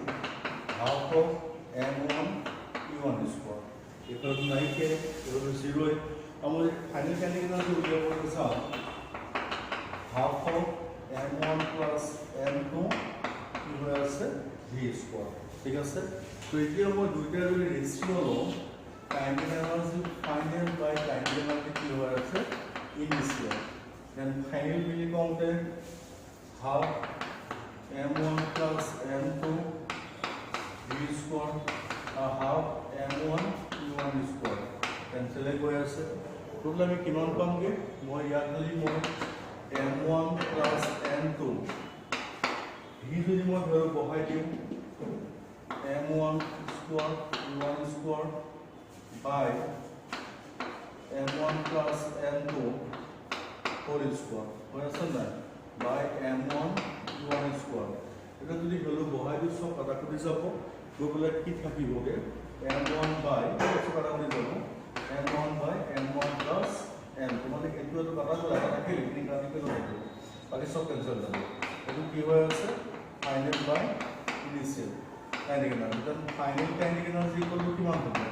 half of m1 u1 square equal to 9k equal to 0 আমরা ফাইনাল কাইনেটিক এনার্জি মূল্য বুজাও half of m1 plus m2 equal to v square ঠিক আছে তো এতিয়া মই দুইটা যদি রেশিও লও কাইনেটিক এনার্জি ফাইনাল বাই কাইনেটিক এনার্জি কি হয় আছে initial then final will count half m1 plus m2 v square half m1 u1 square cancel হৈ আছে total আমি কিমান পামগে মই ইয়াত যদি মই m1 plus m2 v যদি মই ধৰ বহাই দিও m1 square u1 square by m1 plus m2 whole square what is that by m1 u1 square এটা যদি হলো বহাই দিও সব কথা কই যাব গোবলে কি থাকিবগে m1 by সব কথা কই যাব m1 by m1 plus m তোমালে এটো তো কথা কই রাখি লিখনি কাটি কই যাব বাকি সব ক্যান্সেল যাব এটো কি হয় আছে final by initial kinetic energy then final kinetic energy equal to কিমান হবে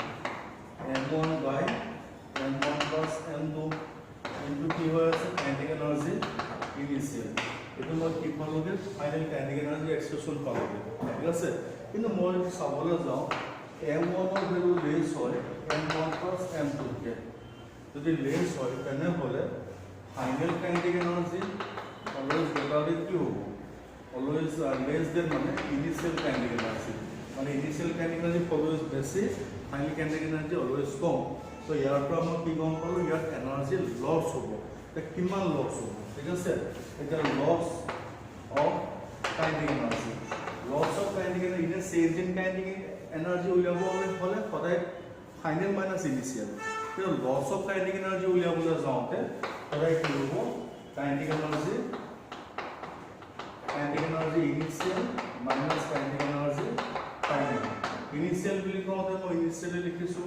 m1 by m1 plus m2 into কি হয় আছে কাইনেটিক এনার্জি ইনিশিয়াল এটো মই কি পালোগে ফাইনাল কাইনেটিক এনার্জি এক্সপ্রেশন পালোগে ঠিক আছে কিন্তু মই চাবলৈ যাও m1 এর ভ্যালু লেস হয় m1 plus m2 কে যদি লেস হয় তেনে হলে final kinetic energy always greater than কি হবে অলওয়েজ লেস দেন মানে ইনিশিয়াল কাইনেটিক এনার্জি মানে ইনিশিয়াল কাইনেটিক এনার্জি অলওয়েজ বেশি ফাইনাল কাইনেটিক এনার্জি অলওয়েজ কম তো ইয়াৰ পৰা মই কি গম পালো ইয়াত এনাৰ্জি লস হ'ব তে কিমান লস হ'ব ঠিক আছে এটা loss of kinetic energy loss of kinetic energy in change in kinetic energy উলিয়াব হলে সদায় ফাইনাল মাইনাস ইনিশিয়াল তো লস অফ কাইনেটিক এনাৰ্জি উলিয়াবলৈ যাওঁতে সদায় কি হ'ব kinetic energy initial minus kinetic energy final initial বুলি কওঁতে মই ইনিশিয়ালি লিখিছো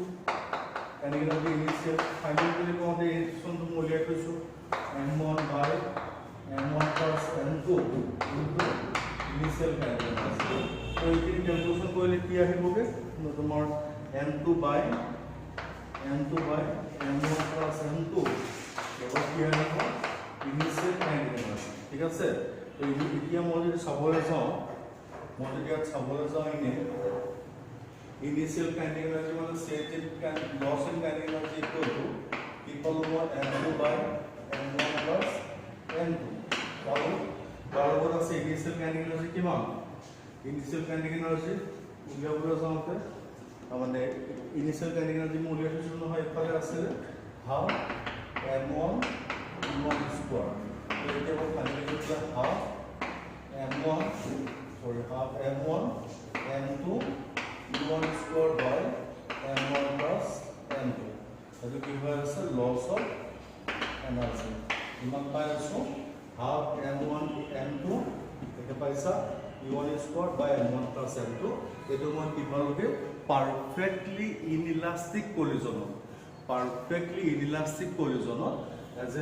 কাইনেটিক এনাৰ্জি ইনিশিয়াল ফাইনাল বুলি কওঁতে এক্সপ্ৰেশনটো মই উলিয়াই থৈছো m1 by m1 plus m2 into initial kinetic energy তো এইখিনি ক্যালকুলেশন কৰিলে কি আহিবগে তোমাৰ m2 by m1 plus m2 এবাৰ কি আহিব ইনিশিয়াল কাইনেটিক এনার্জি ঠিক আছে তো এতিয়া মই যদি চাবলৈ যাওঁ ইনে initial kinetic energy মানে change in loss in kinetic energy equal to m2 by m1 plus m2 বরাবর আছে initial kinetic energy কিমান initial kinetic energy উলিয়াবলৈ যাওঁতে মানে initial kinetic energy মূল্যটো শূন্য হয় এফালে আছে half m1 u1 square তো এটা মই ফাইনালি লিখা half m1 m2 u1 square by m1 plus m2 এটো কি হয় আছে লস অফ এনার্জি ইমান পাই আছো half m1 m2 এটা পাইছা u1 square by m1 plus m2 এটো মই কি পালোগে perfectly inelastic collision as a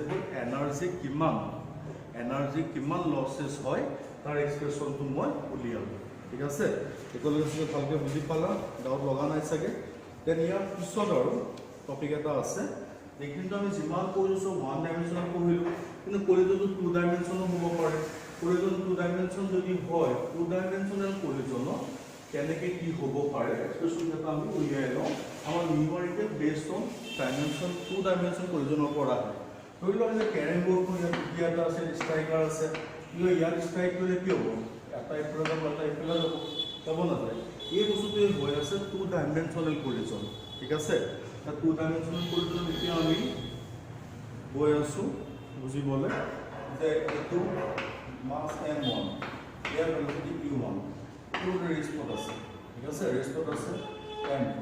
energy কিমান লসেস হয় তার এক্সপ্রেশনটো মই উলিয়ালো ঠিক আছে ইকুৱেলকে ভালকে বুজি পালা ডাউট লগা নাই চাগে দেন ইয়াৰ পিছত আৰু টপিক এটা আছে কিন্তু আমি যিমান কৰিছো ওৱান ডাইমেনশনাল পঢ়িলো কিন্তু কলিজনটো টু ডাইমেনশনাল হ'ব পাৰে কলিজন টু ডাইমেনশন যদি হয় টু ডাইমেনশনাল কলিজন কেনেকে কি হ'ব পাৰে এক্সপ্ৰেশন এটা আমি উলিয়াই লওঁ আমাৰ numerical based on dimension to dimension কলিজনৰ পৰা ধৰি লওক যে কেৰেম বৰ্ডটো ইয়াত আছে ষ্ট্ৰাইকাৰ আছে ইয়াত ষ্ট্ৰাইক কৰিলে কি হ'ব এটা ইকুৱেল এটা ইকুৱেল যাব না যায় এই বস্তুটো হৈ আছে টু ডাইমেনশনাল কলিজন ঠিক আছে টু ডাইমেনশনাল কলিজন এতিয়া আমি গৈ আছো বুজিবলৈ যে এটো মাস m1 ইয়াৰ ভেলোচিটি q1 টু ৰেস্পত আছে ঠিক আছে ৰেস্পত আছে m2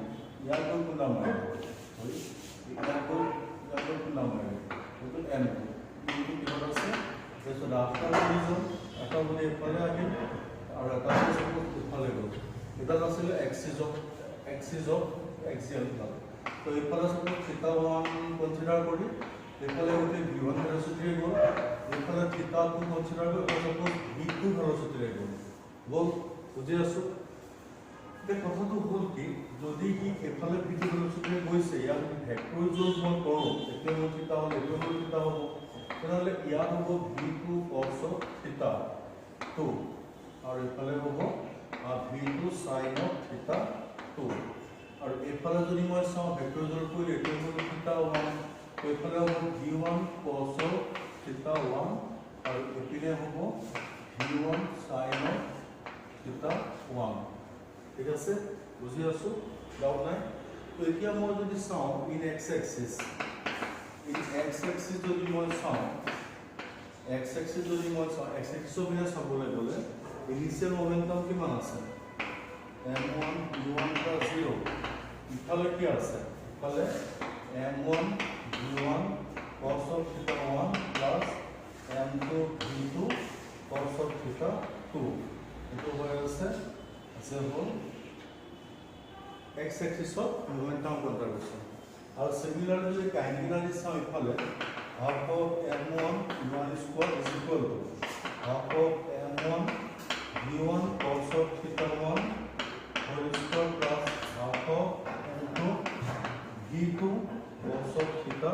ইয়াৰ কোন নাম হয় ইয়াৰ কোন নাম এইটো n2 এইটো কিমান আছে তাৰপিছত আফটাৰ কলিজন এটা বুলি এফালে আহিল আৰু এটা ইফালে গ'ল এটা আছিলে এক্সিছ অফ এক্সিয়েল প্লান তো এইফালে সব থিটা 1 কনসিডাৰ কৰি এইফালে গোটেই v1 ভেলোচিটি গ'ল এইফালে থিটা 2 কনসিডাৰ কৰি সপোজ v2 ভেলোচিটি গ'ল বুজি আছো কথাটো হ'ল কি যদি কি এফালে v2 ভেলোচিটি গৈছে ইয়াৰ ভেক্টৰ যোগ মই কৰোঁ এতিয়া মোৰ থিটা হ'ল এইটো থিটা হ'ব তেনেহ'লে ইয়াত হ'ব v2 cos of থিটা 2 আৰু এইফালে হ'ব v2 sin of থিটা 2 আৰু এইফালে যদি মই চাওঁ ভেক্টৰ যোগ কৰি এইটো হ'ল থিটা 1 তো এইফালে হ'ব v1 cos of থিটা 1 আৰু এইপিনে হ'ব v1 sin of থিটা 1 ঠিক আছে বুজি আছো ডাউট নাই তো এতিয়া মই যদি চাওঁ ইন x axis যদি মই চাওঁ x axis যদি মই চাওঁ x axis বিনা চাবলৈ গ'লে ইনিশিয়াল মোমেন্টাম কিমান আছে m1 v1 0 ইফালে কি আছে ইফালে m1 v1 cos of theta 1 plus m2 v2 cos of theta 2 এটো হৈ আছে হ'ল x axis of momentum conservation और similarly যদি কাইনেটিক চাওঁ ইফালে half of m1 v1 square is equal to half of m1 v1 cos of theta 1 whole square plus half of m2 v2 cos of theta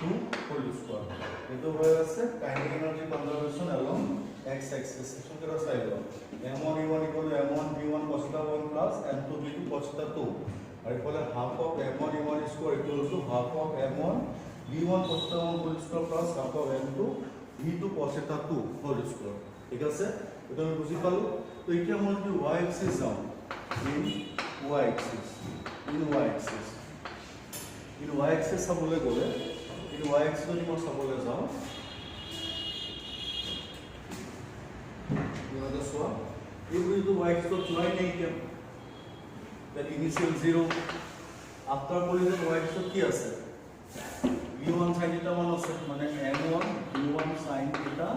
2 whole square এটো হৈ আছে kinetic energy conservation along x axis section কেটা চাই লও m1 v1 equal to m1 v1 cos theta 1 plus m2 v2 cos theta 2 और इफाले half of m1 v1 square equal to half of m1 v1 cos theta 1 whole square plus half of m2 v2 cos theta 2 whole square ঠিক আছে এটা আমি বুঝি পালো তো এতিয়া মই যদি y axis যাও in y axis চাবলৈ গলে in y axis যদি মই চাবলৈ যাও ইমানে সোয়া এইবোৰ তো y axis চলাই নাই কিয় that initial 0 after collision y axis কি আছে v1 sin theta 1 আছে মানে m1 v1 sin theta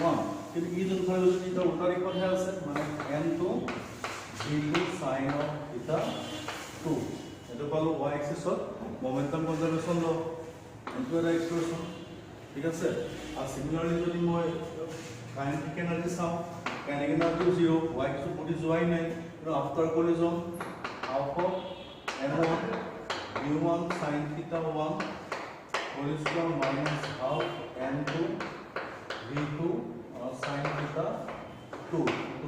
1 কিন্তু এই যোন ভেলোচিটি এটা উল্টা দিশত আছে মানে m2 v2 sin of theta 2 এটো পালো y axis ত মোমেন্টাম কনজারভেশন ল এটো এটা এক্সপ্রেশন ঠিক আছে আর সিমিলারলি যদি মই কাইনেটিক এনার্জি চাও কাইনেটিক এনার্জি 0 y axis পটি যোৱাই নাই after collision half of m1 v1 sin theta 1 whole square minus half m2 v2 sin theta 2 to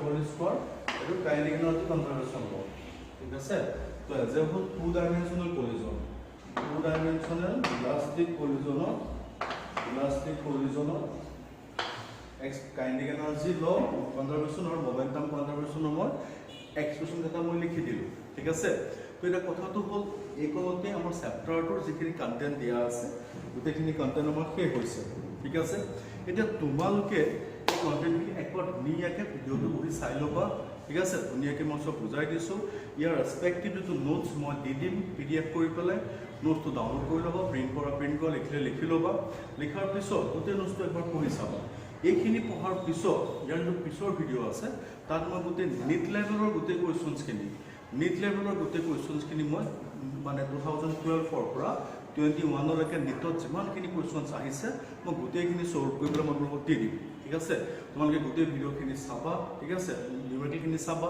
whole square eto kinetic energy conservation law ঠিক আছে তো as a whole two dimensional collision elastic collision kinetic energy law conservation or momentum conservation মই expression এটা মই লিখি দিলো ঠিক আছে তো এটা কথাটো হল এইকলতে আমাৰ চ্যাপ্টাৰটোৰ যিখিনি কন্টেন্ট দিয়া আছে গোটেইখিনি কন্টেন্ট আমাৰ শেষ হৈছে ঠিক আছে এতিয়া তোমালোকে এই কন্টেন্টখিনি একবাৰ ধুনীয়াকৈ ভিডিঅ'টো বহি চাই ল'বা ঠিক আছে ধুনীয়াকৈ মই সব বুজাই দিছোঁ ইয়াৰ ৰেসপেক্টিভ টু নোটছ মই দি দিম PDF কৰি পেলাই নোটছটো ডাউনলোড কৰি ল'বা প্ৰিণ্ট কৰা লিখি ল'বা লিখাৰ পিছত গোটেই নোটছটো একবাৰ পঢ়ি চাবা এইখিনি পঢ়াৰ পিছত ইয়াৰ যে পিছৰ ভিডিঅ' আছে তাত মই গোটেই নিট লেভেলৰ গোটেই কুৱেশ্যনছখিনি মই মানে 2012 পৰা 21 লৈকে নিটত যিমানখিনি কুৱেশ্যনছ আহিছে মই গোটেইখিনি সলভ কৰি পেলাই মই তোমালোকক দি দিম ঠিক আছে তোমালোকে গোটেই ভিডিঅ'খিনি চাবা ঠিক আছে নিউমেৰিকেলখিনি চাবা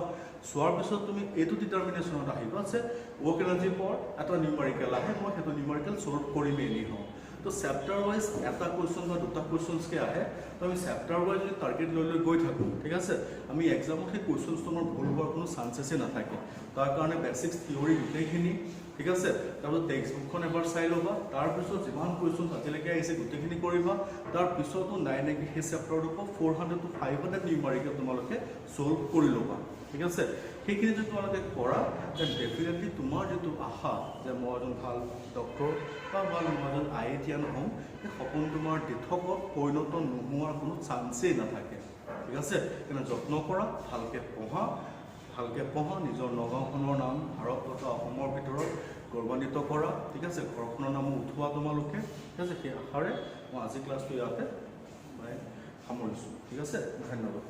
চোৱাৰ পিছত তুমি এইটো ডিটাৰমিনেশ্যনত আহিবা যে ৱৰ্ক এনাৰ্জিৰ পৰ এটা নিউমেৰিকেল আহে মই সেইটো নিউমেৰিকেল সলভ কৰিমেই নিহওঁ তো চ্যাপ্টাৰ ওয়াইজ এটা কোয়েশ্চন বা দুটা কোয়েশ্চনস কে আহে তো আমি চ্যাপ্টাৰ ওয়াইজ যদি টাৰ্গেট লৈ গৈ থাকো ঠিক আছে আমি এক্সামত সেই কোয়েশ্চনস তোমাৰ ভুল হোৱাৰ কোনো চান্সেসে নাথাকে তাৰ কাৰণে বেসিক্স থিওৰি গোটেইখিনি ঠিক আছে তাৰপিছত টেক্সট বুকখন এবাৰ চাই ল'বা তাৰপিছত যিমান কোয়েশ্চন আজিলৈকে আহিছে গোটেইখিনি কৰিবা তাৰপিছতো নাই নেকি সেই চ্যাপ্টাৰটোৰ পৰা 400 to 500 নিউমেৰিকেল তোমালোকে সলভ কৰি ল'বা ঠিক আছে সেইখিনি যদি তোমালোকে কৰা দেন ডেফিনেটলি তোমাৰ যেটো আশা যে মই এজন ভাল ডক্টৰ বা মই এজন আইআইটিয়ান হ'ম এই সপোন তোমাৰ দিঠকত পৰিণত নোহোৱাৰ কোনো চান্সেই নাথাকে ঠিক আছে কিন্তু যত্ন কৰা ভালকৈ পঢ়া নিজৰ নগাঁওখনৰ নাম ভাৰত তথা অসমৰ ভিতৰত গৌৰৱান্বিত কৰা, ঠিক আছে, ঘৰখনৰ নাম উঠোৱা তোমালোকে, ঠিক আছে। সেই আশাৰে মই আজি ক্লাছটো ইয়াতে সামৰিছোঁ, ঠিক আছে, ধন্যবাদ।